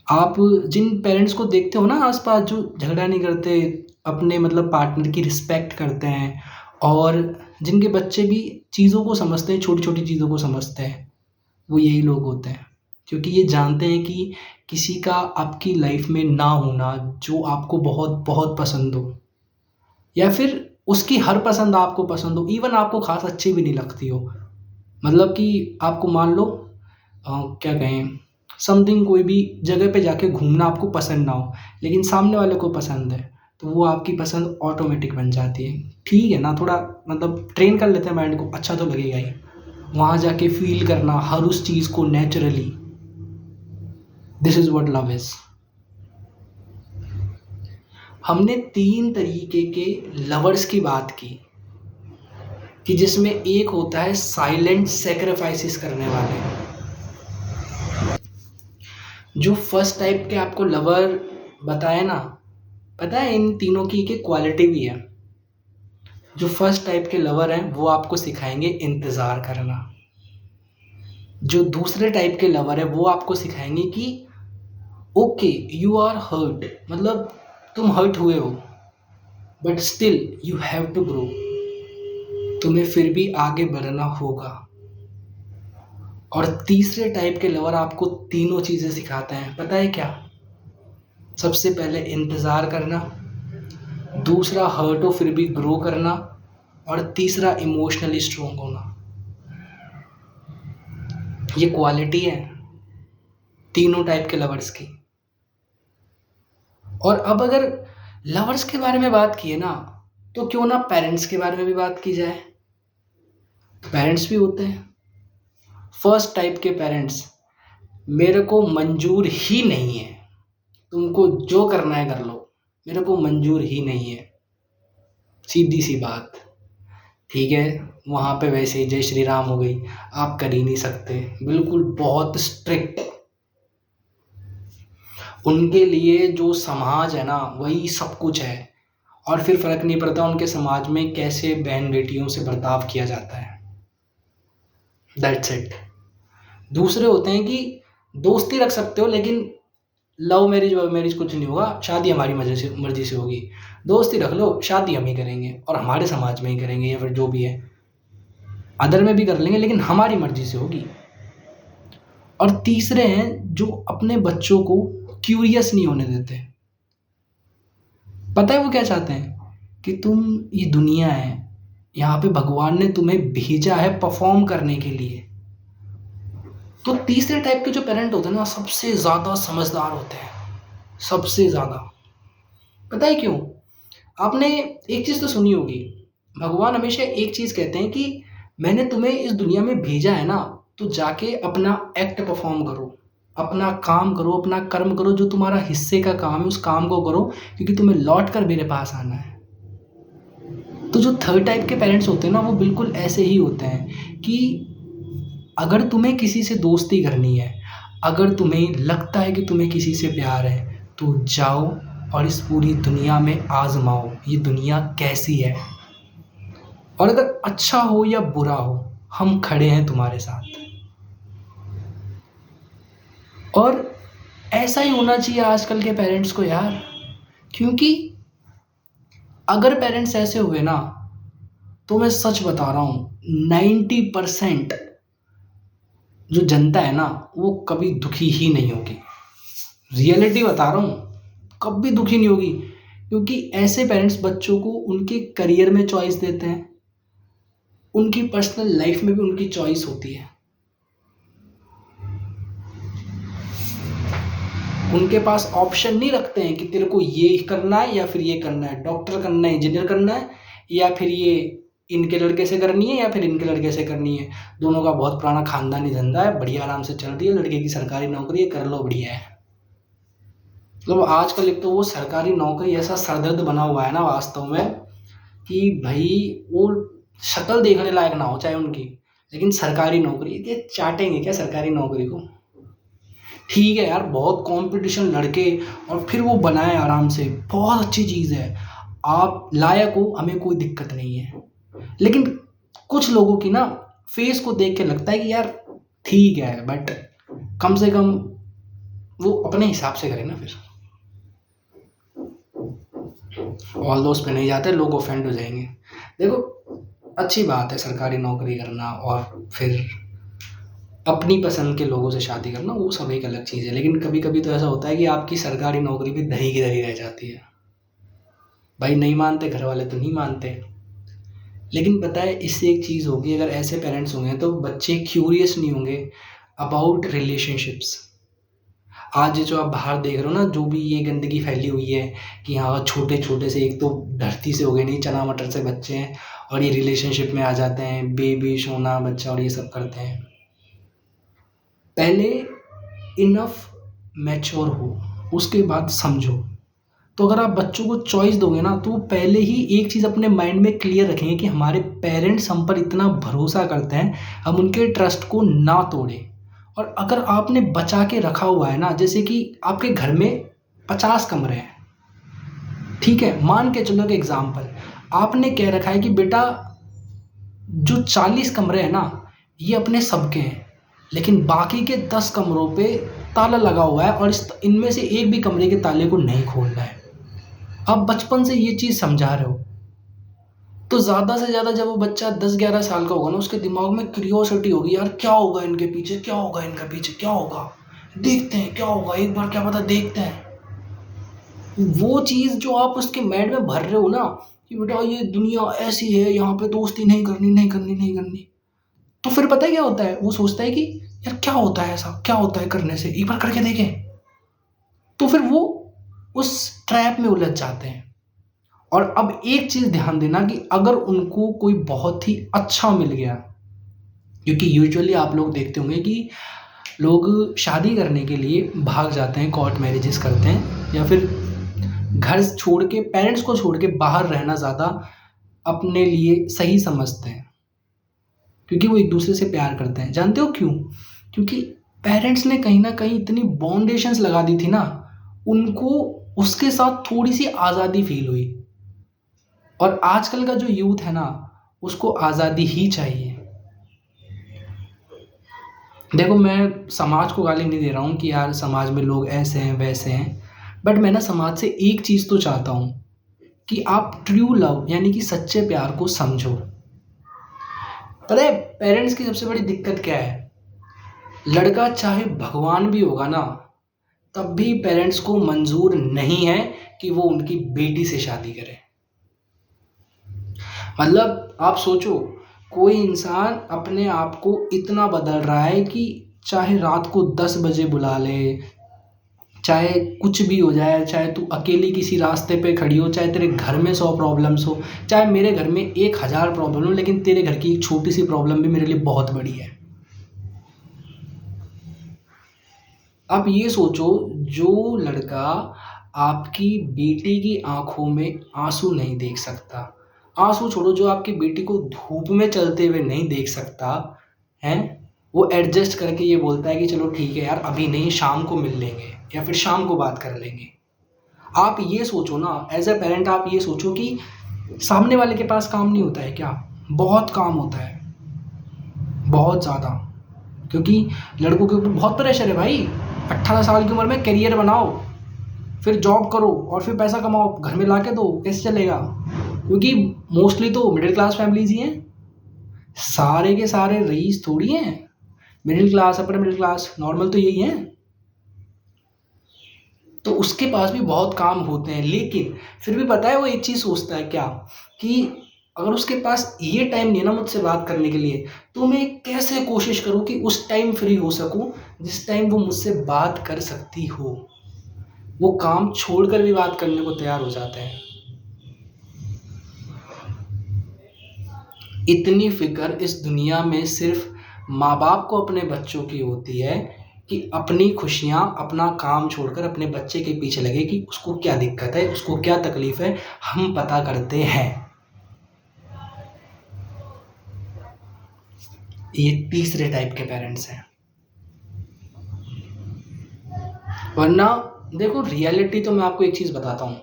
आप जिन पेरेंट्स को देखते हो ना आसपास जो झगड़ा नहीं करते, अपने मतलब पार्टनर की रिस्पेक्ट करते हैं, और जिनके बच्चे भी चीज़ों को समझते हैं, छोटी छोटी चीज़ों को समझते हैं, वो यही लोग होते हैं। क्योंकि ये जानते हैं कि किसी का आपकी लाइफ में ना होना जो आपको बहुत बहुत पसंद हो, या फिर उसकी हर पसंद आपको पसंद हो, इवन आपको खास अच्छी भी नहीं लगती हो, मतलब कि आपको मान लो क्या कहें, समथिंग कोई भी जगह पे जाके घूमना आपको पसंद ना हो, लेकिन सामने वाले को पसंद है, तो वो आपकी पसंद ऑटोमेटिक बन जाती है। ठीक है ना, थोड़ा मतलब ट्रेन कर लेते हैं माइंड को, अच्छा तो लगेगा ही वहाँ जाके फील करना हर उस चीज़ को naturally. This is what love is. हमने 3 तरीके के लवर्स की बात की कि जिसमें एक होता है साइलेंट सेक्रीफाइसेस करने वाले। जो फर्स्ट टाइप के आपको लवर बताए ना, पता है इन तीनों की एक क्वालिटी भी है। जो फर्स्ट टाइप के लवर हैं वो आपको सिखाएंगे इंतज़ार करना। जो दूसरे टाइप के लवर है वो आपको सिखाएंगे कि ओके यू आर हर्ट, मतलब तुम हर्ट हुए हो, but still you have to grow, तुम्हें फिर भी आगे बढ़ना होगा। और तीसरे टाइप के लवर आपको तीनों चीज़ें सिखाते हैं, पता है क्या? सबसे पहले इंतज़ार करना, दूसरा हर्ट हो फिर भी ग्रो करना, और तीसरा इमोशनली स्ट्रोंग होना। ये क्वालिटी है तीनों टाइप के लवर्स की। और अब अगर लवर्स के बारे में बात की है ना, तो क्यों ना पेरेंट्स के बारे में भी बात की जाए। पेरेंट्स भी होते हैं। फर्स्ट टाइप के पेरेंट्स, मेरे को मंजूर ही नहीं है, तुमको जो करना है कर लो, मेरे को मंजूर ही नहीं है, सीधी सी बात। ठीक है, वहाँ पे वैसे ही जय श्री राम हो गई, आप कर ही नहीं सकते, बिल्कुल बहुत स्ट्रिक्ट। उनके लिए जो समाज है ना वही सब कुछ है, और फिर फर्क नहीं पड़ता उनके समाज में कैसे बहन बेटियों से बर्ताव किया जाता है। That's it. दूसरे होते हैं कि दोस्ती रख सकते हो, लेकिन लव मैरिज कुछ नहीं होगा, शादी हमारी मर्जी से होगी। दोस्ती रख लो, शादी हम ही करेंगे और हमारे समाज में ही करेंगे, या फिर जो भी है अदर में भी कर लेंगे, लेकिन हमारी मर्जी से होगी। और तीसरे हैं जो अपने बच्चों को क्यूरियस नहीं होने देते। पता है वो क्या चाहते हैं? कि तुम, ये दुनिया है, यहाँ पे भगवान ने तुम्हें भेजा है परफॉर्म करने के लिए। तो तीसरे टाइप के जो पेरेंट होते हैं ना, सबसे ज़्यादा समझदार होते हैं, सबसे ज़्यादा। पता है क्यों? आपने एक चीज़ तो सुनी होगी, भगवान हमेशा एक चीज़ कहते हैं कि मैंने तुम्हें इस दुनिया में भेजा है ना, तो जाके अपना एक्ट परफॉर्म करो, अपना काम करो, अपना कर्म करो, जो तुम्हारा हिस्से का काम है उस काम को करो, क्योंकि तुम्हें लौट कर मेरे पास आना है। तो जो थर्ड टाइप के पेरेंट्स होते हैं ना, वो बिल्कुल ऐसे ही होते हैं कि अगर तुम्हें किसी से दोस्ती करनी है, अगर तुम्हें लगता है कि तुम्हें किसी से प्यार है, तो जाओ और इस पूरी दुनिया में आजमाओ ये दुनिया कैसी है, और अगर अच्छा हो या बुरा हो हम खड़े हैं तुम्हारे साथ। और ऐसा ही होना चाहिए आजकल के पेरेंट्स को यार, क्योंकि अगर पेरेंट्स ऐसे हुए ना, तो मैं सच बता रहा हूँ 90% जो जनता है ना वो कभी दुखी ही नहीं होगी। रियलिटी बता रहा हूँ, कभी दुखी नहीं होगी, क्योंकि ऐसे पेरेंट्स बच्चों को उनके करियर में चॉइस देते हैं, उनकी पर्सनल लाइफ में भी उनकी चॉइस होती है। उनके पास ऑप्शन नहीं रखते हैं कि तेरे को ये करना है या फिर ये करना है, डॉक्टर करना है, इंजीनियर करना है, या फिर ये इनके लड़के से करनी है या फिर इनके लड़के से करनी है। दोनों का बहुत पुराना खानदानी धंधा है, बढ़िया आराम से चल रही है, लड़के की सरकारी नौकरी है, कर लो बढ़िया है। मतलब आजकल एक तो वो सरकारी नौकरी ऐसा सरदर्द बना हुआ है ना वास्तव में, कि भाई वो शक्ल देखने लायक ना हो चाहे उनकी, लेकिन सरकारी नौकरी ये चाटेंगे क्या सरकारी नौकरी को? ठीक है यार, बहुत कंपटीशन लड़के और फिर वो बनाए आराम से, बहुत अच्छी चीज़ है। आप लायक हो, हमें कोई दिक्कत नहीं है। लेकिन कुछ लोगों की ना फेस को देख के लगता है कि यार ठीक है, बट कम से कम वो अपने हिसाब से करें ना फिर। ऑल दोस्त पे नहीं जाते, लोग ऑफेंड हो जाएंगे। देखो, अच्छी बात है सरकारी नौकरी करना और फिर अपनी पसंद के लोगों से शादी करना, वो सब एक अलग चीज़ है। लेकिन कभी कभी तो ऐसा होता है कि आपकी सरकारी नौकरी भी धरी की धरी रह जाती है। भाई नहीं मानते घर वाले तो नहीं मानते, लेकिन पता है इससे एक चीज़ होगी, अगर ऐसे पेरेंट्स होंगे तो बच्चे क्यूरियस नहीं होंगे अबाउट रिलेशनशिप्स। आज जो आप बाहर देख रहे हो ना, जो भी ये गंदगी फैली हुई है कि हाँ छोटे छोटे से, एक तो धरती से हो गए नहीं चना मटर से बच्चे हैं और ये रिलेशनशिप में आ जाते हैं, बेबी सोना बच्चा और ये सब करते हैं। पहले इनफ मैच्योर हो, उसके बाद समझो। तो अगर आप बच्चों को चॉइस दोगे ना, तो वो पहले ही एक चीज़ अपने माइंड में क्लियर रखेंगे कि हमारे पेरेंट्स हम पर इतना भरोसा करते हैं, हम उनके ट्रस्ट को ना तोड़ें। और अगर आपने बचा के रखा हुआ है ना, जैसे कि आपके घर में 50 कमरे हैं, ठीक है, मान के चलो एक एग्जाम्पल, आपने कह रखा है कि बेटा जो 40 कमरे हैं ना, ये अपने सबके हैं, लेकिन बाकी के 10 कमरों पे ताला लगा हुआ है और इनमें से एक भी कमरे के ताले को नहीं खोलना है। आप बचपन से ये चीज़ समझा रहे हो, तो ज़्यादा से ज़्यादा जब वो बच्चा 10-11 साल का होगा ना, उसके दिमाग में क्यूरियोसिटी होगी, यार क्या होगा इनके पीछे, क्या होगा इनके पीछे, क्या होगा, देखते हैं क्या होगा, एक बार क्या पता देखते हैं। वो चीज़ जो आप उसके माइंड में भर रहे हो ना, कि बेटा ये दुनिया ऐसी है, यहाँ पे दोस्ती नहीं करनी, नहीं करनी, नहीं करनी। तो फिर पता है क्या होता है, वो सोचता है कि यार क्या होता है ऐसा, क्या होता है करने से, एक बार करके देखें। तो फिर वो उस ट्रैप में उलझ जाते हैं। और अब एक चीज़ ध्यान देना कि अगर उनको कोई बहुत ही अच्छा मिल गया, क्योंकि यूजुअली आप लोग देखते होंगे कि लोग शादी करने के लिए भाग जाते हैं, कोर्ट मैरिजेस करते हैं, या फिर घर छोड़ के, पेरेंट्स को छोड़ के बाहर रहना ज़्यादा अपने लिए सही समझते हैं, क्योंकि वो एक दूसरे से प्यार करते हैं। जानते हो क्यों? क्योंकि पेरेंट्स ने कहीं ना कहीं इतनी बाउंडेशंस लगा दी थी ना, उनको उसके साथ थोड़ी सी आज़ादी फील हुई। और आजकल का जो यूथ है ना, उसको आज़ादी ही चाहिए। देखो, मैं समाज को गाली नहीं दे रहा हूँ कि यार समाज में लोग ऐसे हैं वैसे हैं, बट मैं ना समाज से एक चीज़ तो चाहता हूँ कि आप ट्रू लव यानी कि सच्चे प्यार को समझो। पता है पेरेंट्स की सबसे बड़ी दिक्कत क्या है? लड़का चाहे भगवान भी होगा ना, तब भी पेरेंट्स को मंजूर नहीं है कि वो उनकी बेटी से शादी करे। मतलब आप सोचो, कोई इंसान अपने आप को इतना बदल रहा है कि चाहे रात को 10 बजे बुला ले, चाहे कुछ भी हो जाए, चाहे तू अकेली किसी रास्ते पे खड़ी हो, चाहे तेरे घर में 100 प्रॉब्लम्स हो, चाहे मेरे घर में 1000 प्रॉब्लम हो, लेकिन तेरे घर की एक छोटी सी प्रॉब्लम भी मेरे लिए बहुत बड़ी है। आप ये सोचो, जो लड़का आपकी बेटी की आंखों में आंसू नहीं देख सकता, आंसू छोड़ो, जो आपकी बेटी को धूप में चलते हुए नहीं देख सकता है, वो एडजस्ट करके ये बोलता है कि चलो ठीक है यार, अभी नहीं, शाम को मिल लेंगे या फिर शाम को बात कर लेंगे। आप ये सोचो ना, एज ए पेरेंट आप ये सोचो कि सामने वाले के पास काम नहीं होता है क्या? बहुत काम होता है, बहुत ज़्यादा। क्योंकि लड़कों के ऊपर बहुत प्रेशर है भाई। 18 साल की उम्र में करियर बनाओ, फिर जॉब करो और फिर पैसा कमाओ, घर में ला के दो, कैसे चलेगा? क्योंकि मोस्टली तो मिडिल क्लास फैमिलीज ही हैं, सारे के सारे रईस थोड़ी हैं। Middle class, upper middle class, normal तो यही है। तो उसके पास भी बहुत काम होते हैं, लेकिन फिर भी पता है वो एक चीज़ सोचता है क्या, कि अगर उसके पास ये टाइम नहीं है ना मुझसे बात करने के लिए, तो मैं कैसे कोशिश करूँ कि उस टाइम फ्री हो सकूँ जिस टाइम वो मुझसे बात कर सकती हो। वो काम छोड़कर भी बात करने को तैयार हो जाते हैं। इतनी फिक्र इस दुनिया में सिर्फ माँ बाप को अपने बच्चों की होती है, कि अपनी खुशियाँ, अपना काम छोड़कर अपने बच्चे के पीछे लगे कि उसको क्या दिक्कत है, उसको क्या तकलीफ़ है, हम पता करते हैं। ये तीसरे टाइप के पेरेंट्स हैं। वरना देखो, रियलिटी तो मैं आपको एक चीज़ बताता हूँ,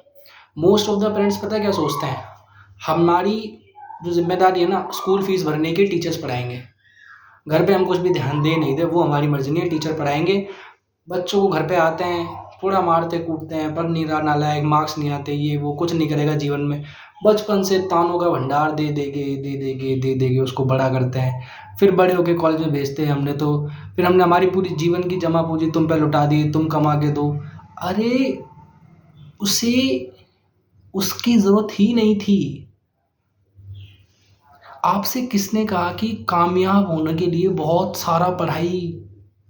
मोस्ट ऑफ द पेरेंट्स पता है क्या सोचते हैं, हमारी जो ज़िम्मेदारी है ना, स्कूल फीस भरने की, टीचर्स पढ़ाएँगे। घर पे हम कुछ भी ध्यान दें नहीं दें, वो हमारी मर्ज़ी नहीं है, टीचर पढ़ाएँगे। बच्चों को घर पे आते हैं, थोड़ा मारते कूटते हैं, पढ़ नहीं रहा, नालायक, मार्क्स नहीं आते, ये वो, कुछ नहीं करेगा जीवन में। बचपन से तानों का भंडार दे देगे उसको बड़ा करते हैं। फिर बड़े होके कॉलेज में भेजते हैं हमने तो, फिर हमने हमारी पूरी जीवन की जमा पूँजी तुम पे लुटा दी, तुम कमा के दो। अरे! उसे उसकी ज़रूरत ही नहीं थी। आपसे किसने कहा कि कामयाब होने के लिए बहुत सारा पढ़ाई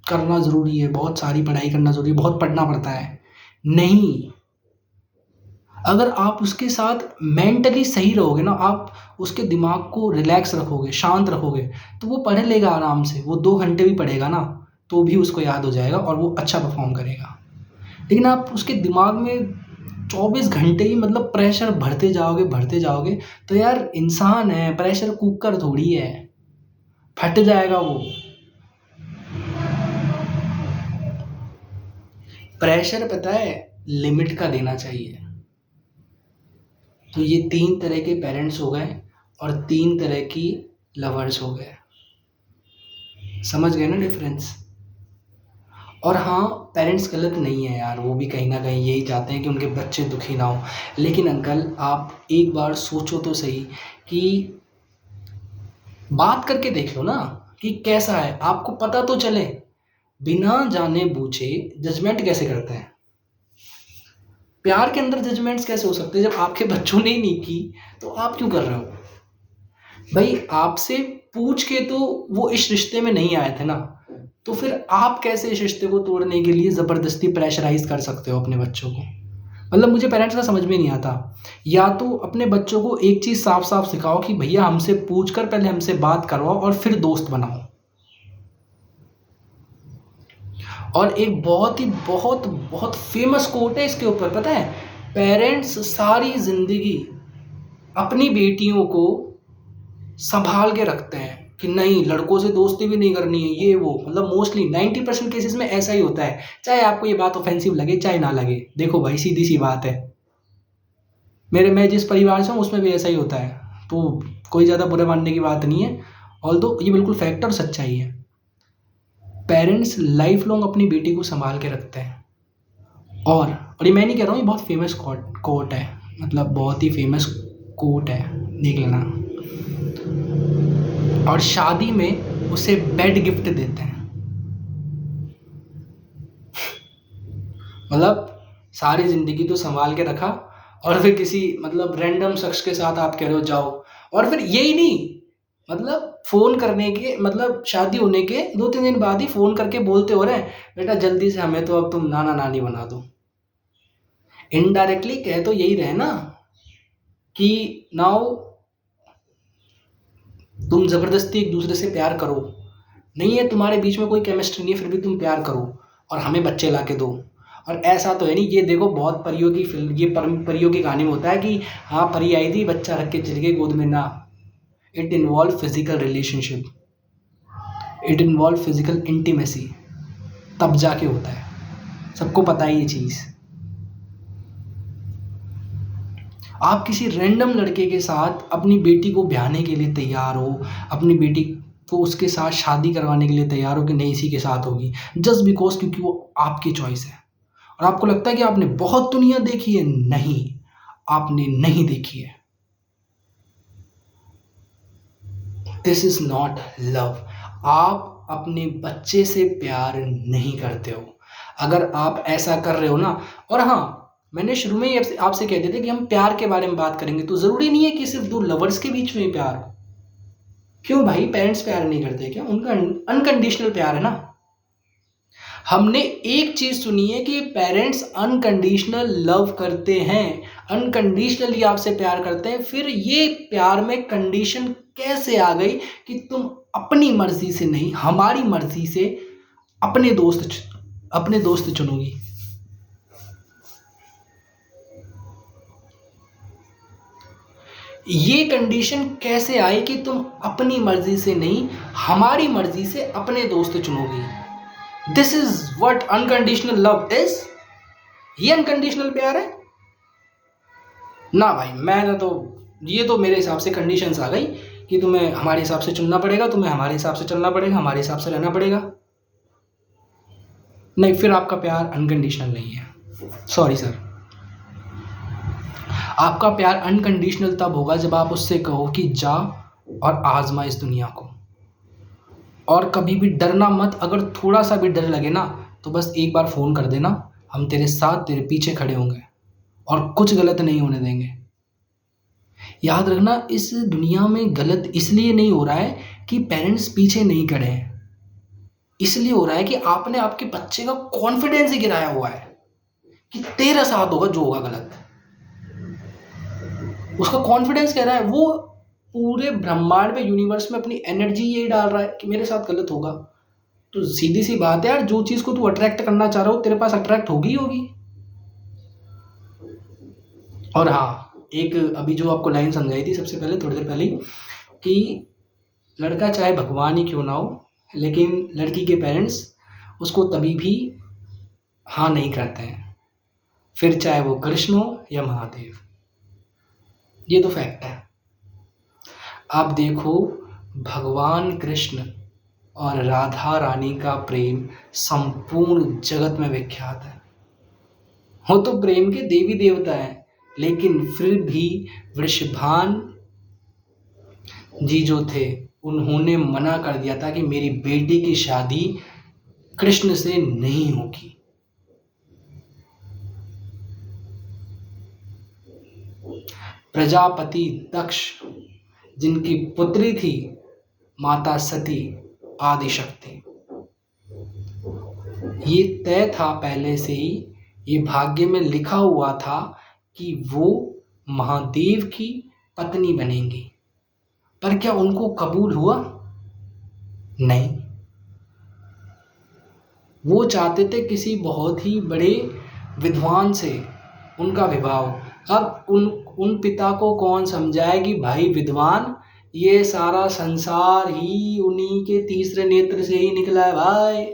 करना ज़रूरी है, बहुत सारी पढ़ाई करना ज़रूरी है, बहुत पढ़ना पड़ता है? नहीं। अगर आप उसके साथ मेंटली सही रहोगे ना, आप उसके दिमाग को रिलैक्स रखोगे, शांत रखोगे, तो वो पढ़ लेगा आराम से। वो 2 घंटे भी पढ़ेगा ना, तो भी उसको याद हो जाएगा और वो अच्छा परफ़ॉर्म करेगा। लेकिन आप उसके दिमाग में 24 घंटे ही मतलब प्रेशर भरते जाओगे, तो यार इंसान है, प्रेशर कुकर थोड़ी है, फट जाएगा वो। प्रेशर पता है लिमिट का देना चाहिए। तो ये 3 तरह के पेरेंट्स हो गए और 3 तरह की लवर्स हो गए। समझ गए ना डिफरेंस? और हाँ, पेरेंट्स गलत नहीं है यार, वो भी कहीं न कहीं यही चाहते हैं कि उनके बच्चे दुखी ना हों। लेकिन अंकल, आप एक बार सोचो तो सही कि बात करके देख लो ना कि कैसा है, आपको पता तो चले। बिना जाने-बूझे जजमेंट कैसे करते हैं? प्यार के अंदर जजमेंट्स कैसे हो सकते हैं जब आपके बच्चों ने ही नहीं की, तो आप क्यों कर रहे हो? भाई आपसे पूछ के तो वो इस रिश्ते में नहीं आए थे ना, तो फिर आप कैसे इस रिश्ते को तोड़ने के लिए ज़बरदस्ती प्रेशराइज़ कर सकते हो अपने बच्चों को? मतलब मुझे पेरेंट्स का समझ में नहीं आता। या तो अपने बच्चों को एक चीज़ साफ-साफ सिखाओ कि भैया हमसे पूछ कर पहले हमसे बात करवाओ और फिर दोस्त बनाओ। और एक बहुत फ़ेमस कोट है इसके ऊपर, पता है? पेरेंट्स सारी ज़िंदगी अपनी बेटियों को सँभाल के रखते हैं कि नहीं, लड़कों से दोस्ती भी नहीं करनी है, ये वो। मतलब मोस्टली 90% केसेज़ में ऐसा ही होता है। चाहे आपको ये बात ऑफ़ेंसिव लगे, चाहे ना लगे। देखो भाई, सीधी-सी बात है। मैं जिस परिवार से हूँ उसमें भी ऐसा ही होता है। तो कोई ज़्यादा बुरा मानने की बात नहीं है। ऑल्दो ये बिल्कुल फैक्ट और सच्चाई है। पेरेंट्स लाइफ़ लॉन्ग अपनी बेटी को सँभाल के रखते हैं। और ये मैं नहीं कह रहा हूँ, ये बहुत फ़ेमस कोट है। मतलब बहुत ही फ़ेमस कोट है, देख लेना। और शादी में उसे बेड गिफ्ट देते हैं। मतलब सारी ज़िंदगी तो सँभाल के रखा और फिर किसी मतलब रैंडम शख्स के साथ आप कह रहे हो जाओ। और फिर यही नहीं, मतलब फ़ोन करने के मतलब शादी होने के 2-3 दिन बाद ही फ़ोन करके बोलते हो रहे हैं, बेटा जल्दी से हमें तो अब तुम नाना-नानी बना दो। इनडायरेक्टली कह तो यही रहे ना कि नाउ तुम ज़बरदस्ती एक-दूसरे से प्यार करो। नहीं है तुम्हारे बीच में कोई केमिस्ट्री नहीं है, फिर भी तुम प्यार करो और हमें बच्चे ला के दो। और ऐसा तो है नहीं, ये देखो बहुत परियों की फ़िल्म, ये परियों की कहानी में होता है कि हाँ, परी आई थी, बच्चा रख के चली गई गोद में, ना। It involve physical relationship, it involve physical intimacy, तब जाके होता है। सबको पता है ये चीज़। आप किसी रैंडम लड़के के साथ अपनी बेटी को ब्याहने के लिए तैयार हो, अपनी बेटी को उसके साथ शादी करवाने के लिए तैयार हो कि नहीं इसी के साथ होगी, जस्ट बिकॉज़ क्योंकि वो आपकी चॉइस है। और आपको लगता है कि आपने बहुत दुनिया देखी है, नहीं, आपने नहीं देखी है। This is not love. आप अपने बच्चे से प्यार नहीं करते हो। अगर आप ऐसा कर रहे हो ना, और हाँ, मैंने शुरू में ही आपसे आपसे कह दिया था कि हम प्यार के बारे में बात करेंगे, तो ज़रूरी नहीं है कि सिर्फ़ 2 लवर्स के बीच में ही प्यार हो। क्यों भाई, पेरेंट्स प्यार नहीं करते क्या? उनका अनकंडीशनल प्यार है ना। हमने एक चीज़ सुनी है कि पेरेंट्स अनकंडीशनल लव करते हैं, अनकंडीशनली आपसे प्यार करते हैं। फिर ये प्यार में कंडीशन कैसे आ गई कि तुम अपनी मर्ज़ी से नहीं, हमारी मर्ज़ी से अपने दोस्त चुनोगी? ये कंडीशन कैसे आई कि तुम अपनी मर्जी से नहीं, हमारी मर्जी से अपने दोस्त चुनोगी? This is what unconditional love is. ये अनकंडीशनल प्यार है ना भाई। मैंने तो, ये तो मेरे हिसाब से कंडीशंस आ गई कि तुम्हें हमारे हिसाब से चुनना पड़ेगा, तुम्हें हमारे हिसाब से चलना पड़ेगा, हमारे हिसाब से रहना पड़ेगा। नहीं, फिर आपका प्यार अनकंडीशनल नहीं है। Sorry sir. आपका प्यार अनकंडीशनल तब होगा जब आप उससे कहो कि जा और आजमा इस दुनिया को, और कभी भी डरना मत। अगर थोड़ा सा भी डर लगे ना तो बस एक बार फ़ोन कर देना, हम तेरे साथ तेरे पीछे खड़े होंगे और कुछ गलत नहीं होने देंगे। याद रखना, इस दुनिया में गलत इसलिए नहीं हो रहा है कि पेरेंट्स पीछे नहीं खड़े हैं, इसलिए हो रहा है कि आपने आपके बच्चे का कॉन्फिडेंस ही गिराया हुआ है कि तेरा साथ होगा जो होगा गलत। उसका कॉन्फिडेंस कह रहा है, वो पूरे ब्रह्मांड में, यूनिवर्स में अपनी एनर्जी ये डाल रहा है कि मेरे साथ गलत होगा। तो सीधी सी बात है यार, जो चीज़ को तू अट्रैक्ट करना चाह रहा हो तेरे पास अट्रैक्ट होगी ही होगी। और हाँ, एक अभी जो आपको लाइन समझाई थी सबसे पहले, थोड़ी देर पहले, कि लड़का चाहे भगवान ही क्यों ना हो, लेकिन लड़की के पेरेंट्स उसको तभी भी हाँ नहीं करते हैं, फिर चाहे वो कृष्ण हो या महादेव। ये तो फैक्ट है। आप देखो, भगवान कृष्ण और राधा रानी का प्रेम संपूर्ण जगत में विख्यात है। वो तो प्रेम के देवी देवता हैं, लेकिन फिर भी वृषभान जी जो थे उन्होंने मना कर दिया था कि मेरी बेटी की शादी कृष्ण से नहीं होगी। प्रजापति दक्ष, जिनकी पुत्री थी माता सती आदिशक्ति, ये तय था पहले से ही, ये भाग्य में लिखा हुआ था कि वो महादेव की पत्नी बनेंगी। पर क्या उनको कबूल हुआ? नहीं। वो चाहते थे किसी बहुत ही बड़े विद्वान से उनका विवाह हो। अब उन पिता को कौन समझाए कि भाई विद्वान, ये सारा संसार ही उन्हीं के तीसरे नेत्र से ही निकला है भाई।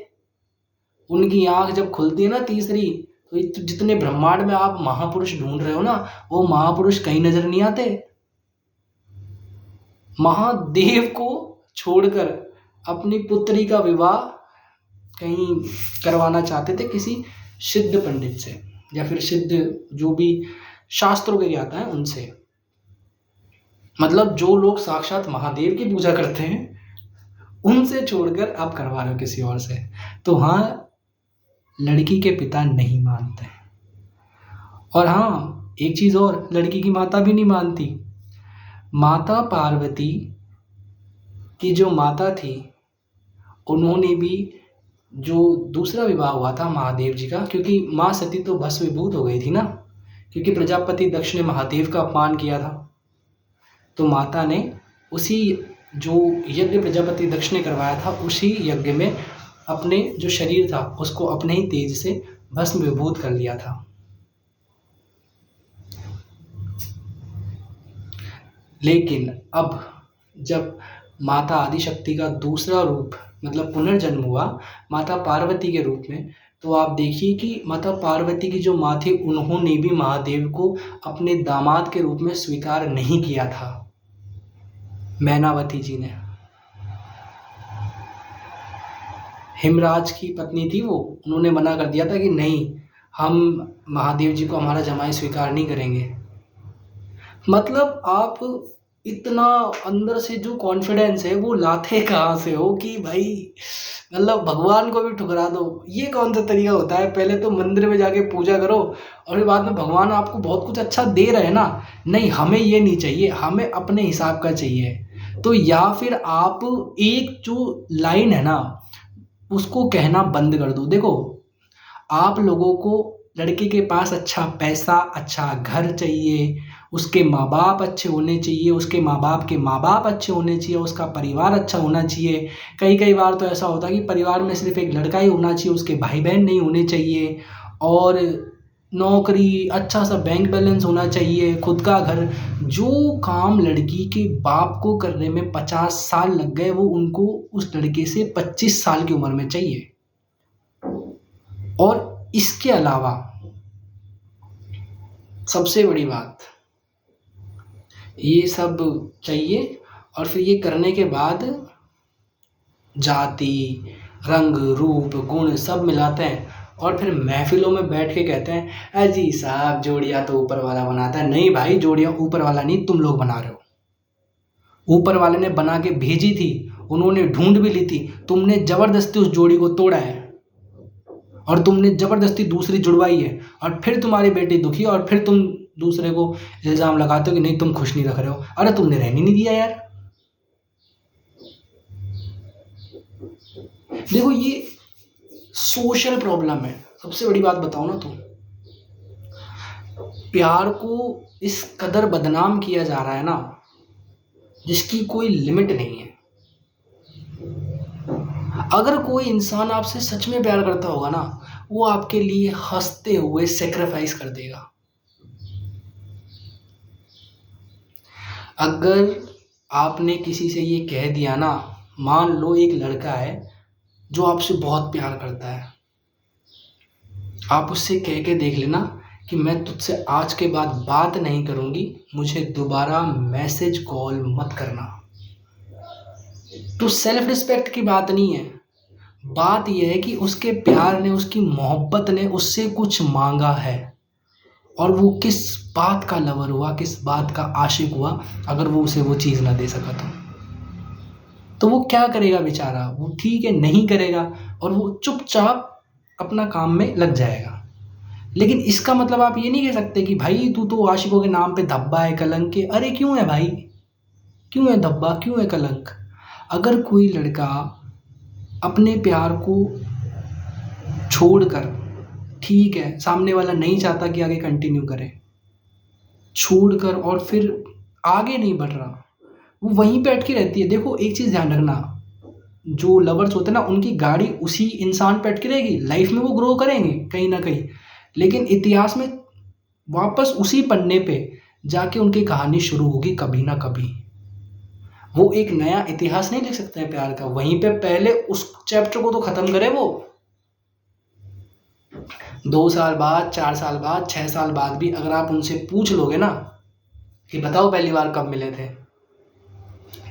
उनकी आंख जब खुलती है ना तीसरी, तो जितने ब्रह्मांड में आप महापुरुष ढूंढ रहे हो ना, वो महापुरुष कहीं नजर नहीं आते। महादेव को छोड़कर अपनी पुत्री का विवाह कहीं करवाना चाहते थे किसी सिद्ध पंडित से, या फिर सिद्ध जो भी शास्त्रों के ज्ञाता हैं उनसे। मतलब जो लोग साक्षात महादेव की पूजा करते हैं उनसे छोड़कर आप करवा रहे हो किसी और से। तो हाँ, लड़की के पिता नहीं मानते। और हाँ, एक चीज़ और, लड़की की माता भी नहीं मानती। माता पार्वती की जो माता थी, उन्होंने भी जो दूसरा विवाह हुआ था महादेव जी का, क्योंकि माँ सती तो भस्मीभूत हो गई थी ना, क्योंकि प्रजापति दक्ष ने महादेव का अपमान किया था। तो माता ने उसी जो यज्ञ प्रजापति दक्ष ने करवाया था, उसी यज्ञ में अपने जो शरीर था उसको अपने ही तेज से भस्मीभूत कर लिया था। लेकिन अब जब माता आदिशक्ति का दूसरा रूप मतलब पुनर्जन्म हुआ माता पार्वती के रूप में, तो आप देखिए कि माता पार्वती की जो माँ थी, उन्होंने भी महादेव को अपने दामाद के रूप में स्वीकार नहीं किया था। मैनावती जी ने, हिमराज की पत्नी थी वो, उन्होंने मना कर दिया था कि नहीं, हम महादेव जी को हमारा जमाई स्वीकार नहीं करेंगे। मतलब आप इतना अंदर से जो कॉन्फिडेंस है वो लाते कहाँ से हो कि भाई, मतलब भगवान को भी ठुकरा दो। ये कौन सा तरीका होता है? पहले तो मंदिर में जाके पूजा करो और फिर बाद में भगवान आपको बहुत कुछ अच्छा दे रहे हैं ना, नहीं हमें ये नहीं चाहिए, हमें अपने हिसाब का चाहिए। तो या फिर आप एक जो लाइन है ना उसको कहना बंद कर दो। देखो, आप लोगों को लड़के के पास अच्छा पैसा, अच्छा घर चाहिए, उसके माँ-बाप अच्छे होने चाहिए, उसके माँ-बाप के माँ-बाप अच्छे होने चाहिए, उसका परिवार अच्छा होना चाहिए। कई-कई बार तो ऐसा होता है कि परिवार में सिर्फ़ एक लड़का ही होना चाहिए, उसके भाई-बहन नहीं होने चाहिए और नौकरी, अच्छा-सा बैंक बैलेंस होना चाहिए, खुद का घर। जो काम लड़की के बाप को करने में 50 साल लग गए, वो उनको उस लड़के से 25 साल की उम्र में चाहिए। और इसके अलावा सबसे बड़ी बात, ये सब चाहिए और फिर ये करने के बाद जाति, रंग, रूप, गुण सब मिलाते हैं और फिर महफ़िलों में बैठ के कहते हैं, अजी साहब जोड़ियाँ तो ऊपर वाला बनाता है। नहीं भाई, जोड़ियाँ ऊपर वाला नहीं, तुम लोग बना रहे हो। ऊपर वाले ने बना के भेजी थी, उन्होंने ढूँढ भी ली थी, तुमने ज़बरदस्ती उस जोड़ी को तोड़ा है और तुमने ज़बरदस्ती दूसरी जुड़वाई है और फिर तुम्हारी बेटी दुखी है और फिर तुम दूसरे को इल्ज़ाम लगाते हो कि नहीं तुम खुश नहीं रख रहे हो। अरे तुमने रहने नहीं दिया यार। देखो ये सोशल प्रॉब्लम है। सबसे बड़ी बात बताऊँ ना तो प्यार को इस कदर बदनाम किया जा रहा है ना, जिसकी कोई लिमिट नहीं है। अगर कोई इंसान आपसे सच में प्यार करता होगा ना, वो आपके लिए हँसते हुए सैक्रिफाइस कर देगा। अगर आपने किसी से ये कह दिया ना, मान लो एक लड़का है जो आपसे बहुत प्यार करता है, आप उससे कह के देख लेना कि मैं तुझसे आज के बाद बात नहीं करूँगी, मुझे दोबारा मैसेज कॉल मत करना। तो सेल्फ रिस्पेक्ट की बात नहीं है, बात यह है कि उसके प्यार ने, उसकी मोहब्बत ने उससे कुछ माँगा है और वो किस बात का लवर हुआ, किस बात का आशिक हुआ अगर वो उसे वो चीज़ ना दे सका तो वो क्या करेगा बेचारा? वो ठीक है नहीं करेगा और वो चुपचाप अपना काम में लग जाएगा। लेकिन इसका मतलब आप ये नहीं कह सकते कि भाई तू तो आशिकों के नाम पे धब्बा है, कलंक है। अरे क्यों है भाई? क्यों है धब्बा? क्यों है कलंक? अगर कोई लड़का अपने प्यार को छोड़कर, ठीक है, सामने वाला नहीं चाहता कि आगे कंटिन्यू करे, छोड़कर और फिर आगे नहीं बढ़ रहा, वो वहीं पे अटकी रहती है। देखो एक चीज़ ध्यान रखना, जो लवर्स होते हैं ना उनकी गाड़ी उसी इंसान पे अटकी रहेगी, लाइफ में वो ग्रो करेंगे कहीं ना कहीं, लेकिन इतिहास में वापस उसी पन्ने पे जाके उनकी कहानी शुरू होगी कभी ना कभी। वो एक नया इतिहास नहीं लिख सकते हैं प्यार का, वहीं पे पहले उस चैप्टर को तो खत्म करे वो। 2 साल बाद, 4 साल बाद, 6 साल बाद भी अगर आप उनसे पूछ लोगे ना कि बताओ पहली बार कब मिले थे,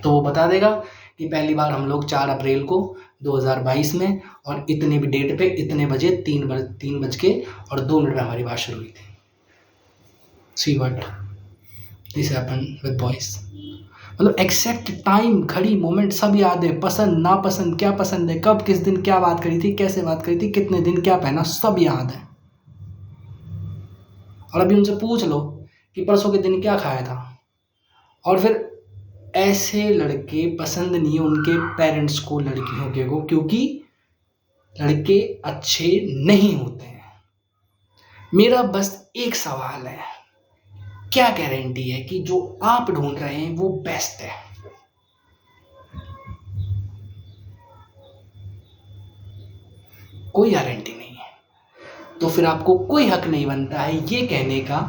तो वो बता देगा कि पहली बार हम लोग 4 अप्रैल को 2022 में और इतने भी डेट पे इतने बजे 3 बज के और 2 मिनट में हमारी बात शुरू हुई थी। See what this happen with boys. मतलब एक्सेक्ट टाइम, घड़ी, मोमेंट सब याद है, पसंद नापसंद, क्या पसंद है, कब किस दिन क्या बात करी थी, कैसे बात करी थी, कितने दिन क्या पहना, सब याद है। और अभी उनसे पूछ लो कि परसों के दिन क्या खाया था। और फिर ऐसे लड़के पसंद नहीं है उनके पेरेंट्स को, लड़कियों के को, क्योंकि लड़के अच्छे नहीं होते हैं। मेरा बस एक सवाल है, क्या गारंटी है कि जो आप ढूंढ रहे हैं वो बेस्ट है? कोई गारंटी नहीं है। तो फिर आपको कोई हक नहीं बनता है ये कहने का,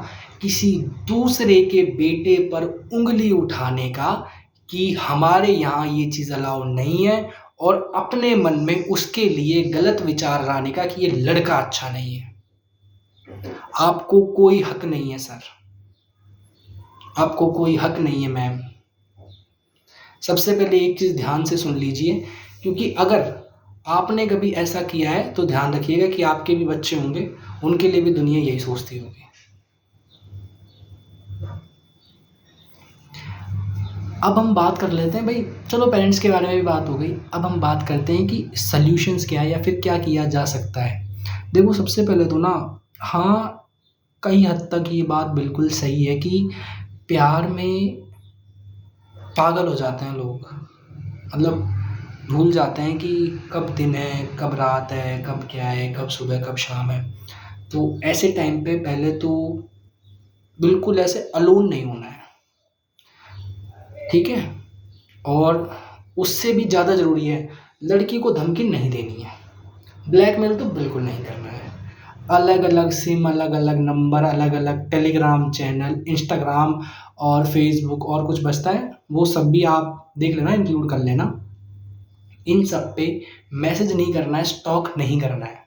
किसी दूसरे के बेटे पर उंगली उठाने का कि हमारे यहाँ ये चीज़ अलाउ नहीं है, और अपने मन में उसके लिए गलत विचार लाने का कि ये लड़का अच्छा नहीं है। आपको कोई हक नहीं है सर, आपको कोई हक नहीं है मैम। सबसे पहले एक चीज़ ध्यान से सुन लीजिए, क्योंकि अगर आपने कभी ऐसा किया है तो ध्यान रखिएगा कि आपके भी बच्चे होंगे, उनके लिए भी दुनिया यही सोचती होगी। अब हम बात कर लेते हैं भाई, चलो पेरेंट्स के बारे में भी बात हो गई, अब हम बात करते हैं कि सॉल्यूशंस क्या है या फिर क्या किया जा सकता है। देखो सबसे पहले तो ना, हाँ, कई हद तक ये बात बिल्कुल सही है कि प्यार में पागल हो जाते हैं लोग, मतलब भूल जाते हैं कि कब दिन है, कब रात है, कब क्या है, कब सुबह कब शाम है। तो ऐसे टाइम पे पहले तो बिल्कुल ऐसे अलोन नहीं होना है, ठीक है। और उससे भी ज़्यादा ज़रूरी है, लड़की को धमकी नहीं देनी है, ब्लैकमेल तो बिल्कुल नहीं करना है। अलग अलग सिम, अलग अलग नंबर, अलग अलग टेलीग्राम चैनल, इंस्टाग्राम और फेसबुक और कुछ बचता है, वो सब भी आप देख लेना, इंक्लूड कर लेना। इन सब पे मैसेज नहीं करना है, स्टॉक नहीं करना है।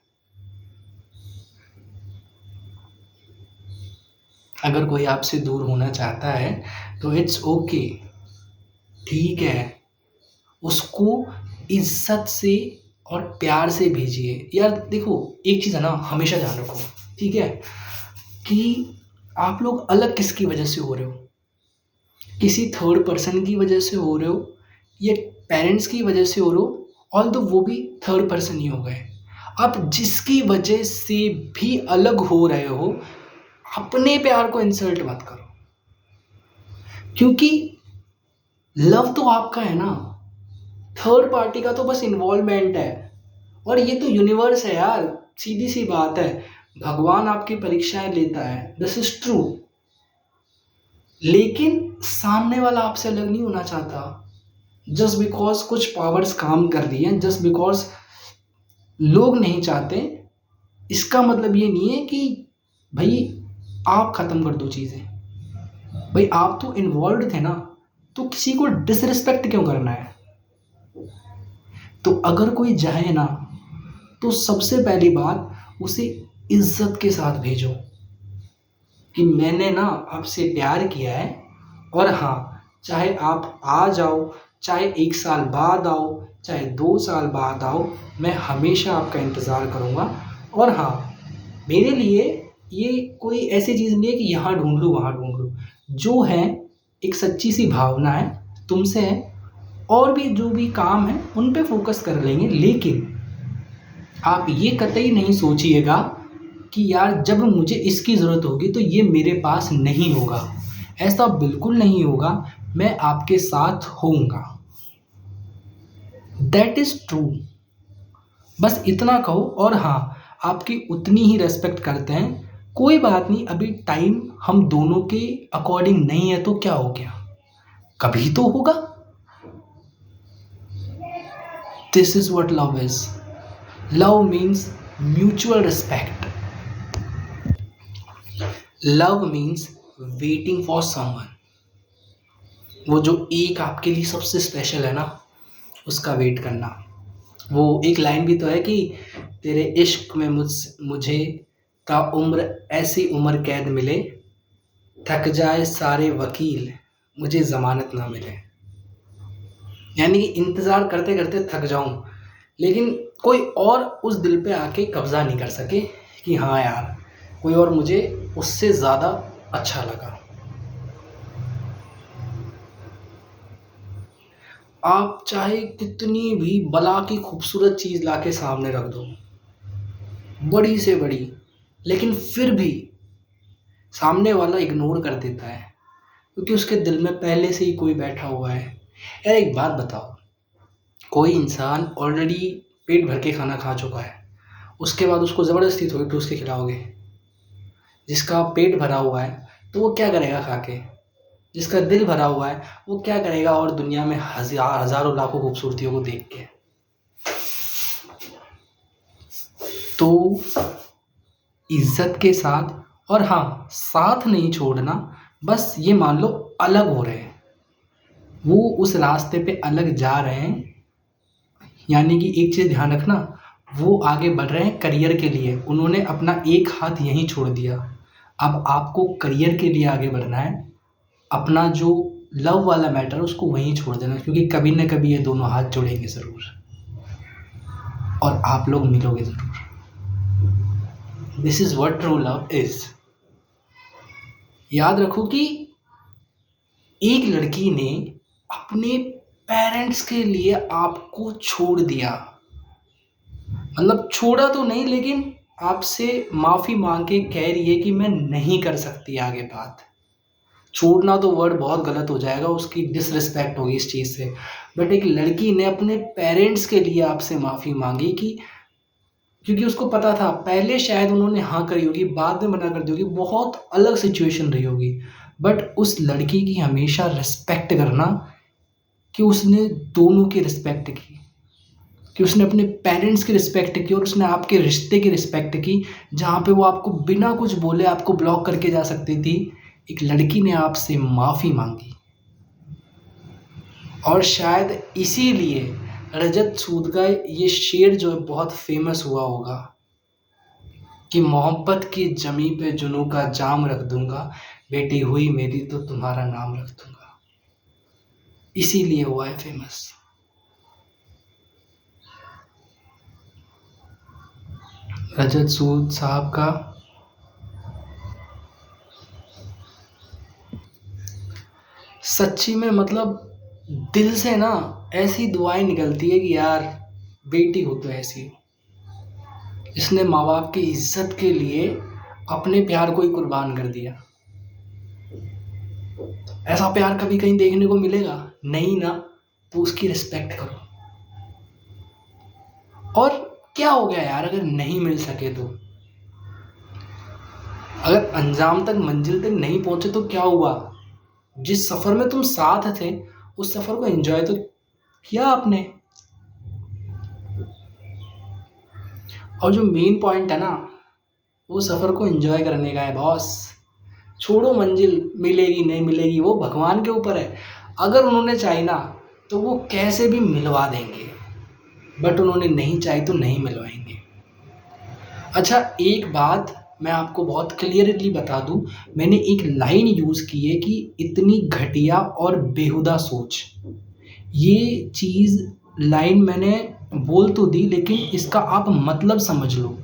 अगर कोई आपसे दूर होना चाहता है तो इट्स ओके, ठीक है। उसको इज्जत से और प्यार से भेजिए। यार देखो, एक चीज़ है ना, हमेशा ध्यान रखो, ठीक है, कि आप लोग अलग किसकी वजह से हो रहे हो। किसी थर्ड पर्सन की वजह से हो रहे हो या पेरेंट्स की वजह से हो रहे हो, ऑल तो वो भी थर्ड पर्सन ही हो गए। आप जिसकी वजह से भी अलग हो रहे हो, अपने प्यार को इंसल्ट मत करो, क्योंकि लव तो आपका है ना, थर्ड पार्टी का तो बस इन्वॉल्वमेंट है। और ये तो यूनिवर्स है यार, सीधी सी बात है, भगवान आपकी परीक्षाएं लेता है, दिस इज ट्रू। लेकिन सामने वाला आपसे अलग नहीं होना चाहता, जस्ट बिकॉज कुछ पावर्स काम कर रही हैं, जस्ट बिकॉज लोग नहीं चाहते, इसका मतलब ये नहीं है कि भाई आप खत्म कर दो चीजें। भाई आप तो इन्वॉल्व थे ना, तो किसी को डिसरिस्पेक्ट क्यों करना है। तो अगर कोई जाए ना, तो सबसे पहली बात उसे इज्जत के साथ भेजो कि मैंने ना आपसे प्यार किया है, और हाँ, चाहे आप आ जाओ, चाहे 1 साल बाद आओ, चाहे 2 साल बाद आओ, मैं हमेशा आपका इंतज़ार करूँगा। और हाँ, मेरे लिए ये कोई ऐसी चीज़ नहीं है कि यहाँ ढूंढ लूँ वहाँ ढूंढ लूँ, जो है एक सच्ची सी भावना है तुमसे है, और भी जो भी काम है उन पे फोकस कर लेंगे। लेकिन आप ये कतई नहीं सोचिएगा कि यार जब मुझे इसकी ज़रूरत होगी तो ये मेरे पास नहीं होगा, ऐसा बिल्कुल नहीं होगा, मैं आपके साथ होऊंगा। That is true. बस इतना कहो, और हाँ, आपकी उतनी ही रेस्पेक्ट करते हैं। कोई बात नहीं, अभी टाइम हम दोनों के अकॉर्डिंग नहीं है तो क्या हो गया, कभी तो होगा। This is what love is. Love means mutual respect. Love means waiting for someone. वो जो एक आपके लिए सबसे स्पेशल है ना, उसका वेट करना। वो एक लाइन भी तो है कि तेरे इश्क में मुझे ता उम्र ऐसी उम्र कैद मिले, थक जाए सारे वकील मुझे ज़मानत ना मिले। यानी कि इंतज़ार करते करते थक जाऊं, लेकिन कोई और उस दिल पे आके कब्ज़ा नहीं कर सके कि हाँ यार, कोई और मुझे उससे ज़्यादा अच्छा लगा। आप चाहे कितनी भी बला की खूबसूरत चीज़ लाके सामने रख दो, बड़ी से बड़ी, लेकिन फिर भी सामने वाला इग्नोर कर देता है, क्योंकि उसके दिल में पहले से ही कोई बैठा हुआ है। यार एक बात बताओ, कोई इंसान ऑलरेडी पेट भर के खाना खा चुका है, उसके बाद उसको ज़बरदस्ती थोड़ी ठूस के खिलाओगे। जिसका पेट भरा हुआ है तो वो क्या करेगा खा के, जिसका दिल भरा हुआ है वो क्या करेगा और दुनिया में हज़ारों लाखों खूबसूरतियों को देख के। तो इज्जत के साथ, और हाँ, साथ नहीं छोड़ना, बस ये मान लो अलग हो रहे हैं, वो उस रास्ते पे अलग जा रहे हैं। यानी कि एक चीज़ ध्यान रखना, वो आगे बढ़ रहे हैं करियर के लिए, उन्होंने अपना एक हाथ यहीं छोड़ दिया। अब आपको करियर के लिए आगे बढ़ना है, अपना जो लव वाला मैटर है उसको वहीं छोड़ देना, क्योंकि कभी ना कभी ये दोनों हाथ जुड़ेंगे ज़रूर, और आप लोग मिलोगे ज़रूर। This is what true love is. याद रखो कि एक लड़की ने अपने पेरेंट्स के लिए आपको छोड़ दिया, मतलब छोड़ा तो नहीं, लेकिन आपसे माफ़ी मांग के कह रही है कि मैं नहीं कर सकती आगे बात। छोड़ना तो वर्ड बहुत गलत हो जाएगा, उसकी डिसरिस्पेक्ट होगी इस चीज़ से। बट एक लड़की ने अपने पेरेंट्स के लिए आपसे माफ़ी मांगी कि क्योंकि उसको पता था पहले शायद उन्होंने हाँ करी होगी, बाद में मना कर दी होगी, बहुत अलग सिचुएशन रही होगी। बट उस लड़की की हमेशा रिस्पेक्ट करना, कि उसने दोनों की रिस्पेक्ट की, कि उसने अपने पेरेंट्स की रिस्पेक्ट की और उसने आपके रिश्ते की रिस्पेक्ट की। जहाँ पे वो आपको बिना कुछ बोले आपको ब्लॉक करके जा सकती थी, एक लड़की ने आपसे माफ़ी मांगी। और शायद इसीलिए रजत सूद का ये शेर जो है बहुत फेमस हुआ होगा, कि मोहब्बत की जमी पे जुनू का जाम रख दूंगा, बेटी हुई मेरी तो तुम्हारा नाम रख दूंगा। इसीलिए हुआ है फेमस। रजत सूद साहब का सच्ची में मतलब दिल से ना ऐसी दुआएं निकलती है कि यार बेटी हो तो ऐसी हो। इसने माँ बाप की इज्जत के लिए अपने प्यार को ही कुर्बान कर दिया। ऐसा प्यार कभी कहीं देखने को मिलेगा नहीं ना, तो उसकी रिस्पेक्ट करो। और क्या हो गया यार अगर नहीं मिल सके तो, अगर अंजाम तक मंजिल तक नहीं पहुंचे तो क्या हुआ? जिस सफर में तुम साथ थे उस सफर को एंजॉय तो किया आपने। और जो मेन पॉइंट है ना, वो सफर को एंजॉय करने का है बॉस। छोड़ो मंजिल मिलेगी नहीं मिलेगी, वो भगवान के ऊपर है। अगर उन्होंने चाही ना तो वो कैसे भी मिलवा देंगे, बट उन्होंने नहीं चाही तो नहीं मिलवाएंगे। अच्छा एक बात मैं आपको बहुत क्लियरली बता दूं, मैंने एक लाइन यूज़ की है कि इतनी घटिया और बेहुदा सोच। ये चीज़ लाइन मैंने बोल तो दी, लेकिन इसका आप मतलब समझ लो।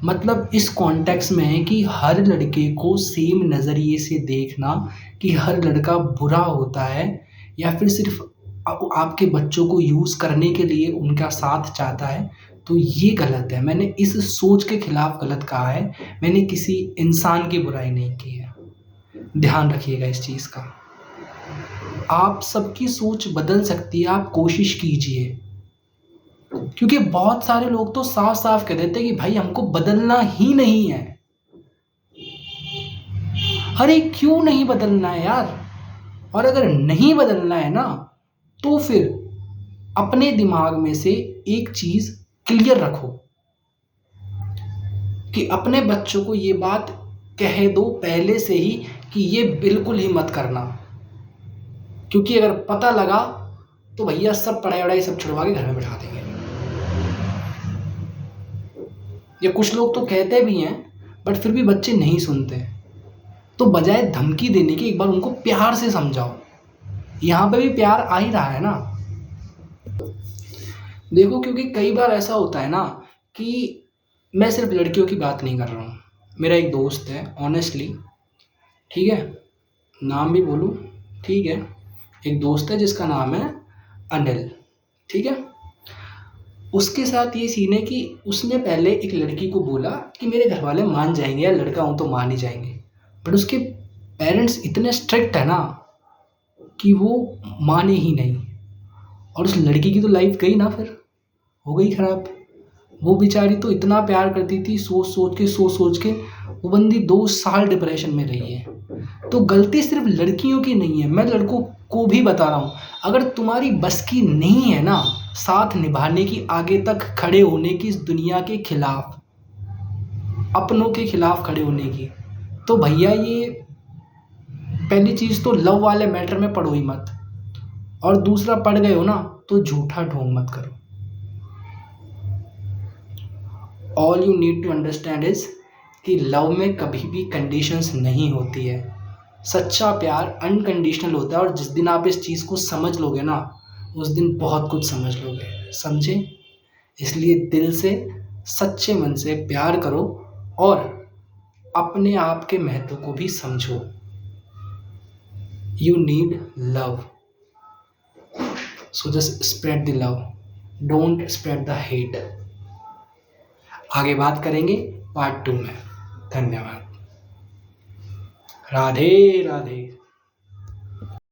मतलब इस कॉन्टेक्स्ट में है कि हर लड़के को सेम नज़रिए से देखना, कि हर लड़का बुरा होता है या फिर सिर्फ आपके बच्चों को यूज़ करने के लिए उनका साथ चाहता है, तो ये गलत है। मैंने इस सोच के खिलाफ गलत कहा है, मैंने किसी इंसान की बुराई नहीं की है। ध्यान रखिएगा इस चीज़ का। आप सबकी सोच बदल सकती है, आप कोशिश कीजिए। क्योंकि बहुत सारे लोग तो साफ-साफ कह देते हैं कि भाई हमको बदलना ही नहीं है। अरे क्यों नहीं बदलना है यार? और अगर नहीं बदलना है ना, तो फिर अपने दिमाग में से एक चीज़ क्लियर रखो, कि अपने बच्चों को ये बात कह दो पहले से ही कि ये बिल्कुल ही मत करना। क्योंकि अगर पता लगा तो भैया सब पढ़ाई-वढ़ाई सब छुड़वा के घर में बिठा देंगे। या कुछ लोग तो कहते भी हैं, बट फिर भी बच्चे नहीं सुनते। तो बजाय धमकी देने के एक बार उनको प्यार से समझाओ। यहाँ पे भी प्यार आ ही रहा है ना। देखो क्योंकि कई बार ऐसा होता है ना, कि मैं सिर्फ लड़कियों की बात नहीं कर रहा हूँ। मेरा एक दोस्त है ऑनेस्टली, ठीक है? नाम भी बोलूँ? ठीक है। एक दोस्त है जिसका नाम है अनिल, ठीक है? उसके साथ ये सीन है कि उसने पहले एक लड़की को बोला कि मेरे घर वाले मान जाएँगे, या लड़का हूँ तो मान ही जाएँगे। बट उसके पेरेंट्स इतने स्ट्रिक्ट है ना, कि वो माने ही नहीं। और उस लड़की की तो लाइफ गई ना, फिर हो गई खराब। वो बेचारी तो इतना प्यार करती थी, सोच सोच के वो बंदी 2 साल डिप्रेशन में रही है। तो गलती सिर्फ लड़कियों की नहीं है, मैं लड़कों को भी बता रहा हूँ। अगर तुम्हारी बस की नहीं है ना साथ निभाने की, आगे तक खड़े होने की इस दुनिया के खिलाफ, अपनों के खिलाफ खड़े होने की, तो भैया ये पहली चीज़ तो लव वाले मैटर में पड़ो ही मत। और दूसरा पड़ गए हो ना तो झूठा ढोंग मत करो। All you need to understand is कि लव में कभी भी कंडीशंस नहीं होती है। सच्चा प्यार अनकंडीशनल होता है, और जिस दिन आप इस चीज़ को समझ लोगे ना, उस दिन बहुत कुछ समझ लोगे। समझे? इसलिए दिल से सच्चे मन से प्यार करो, और अपने आप के महत्व को भी समझो। You need love, so just spread the love, don't spread the hate. आगे बात करेंगे पार्ट 2 में। धन्यवाद। राधे राधे।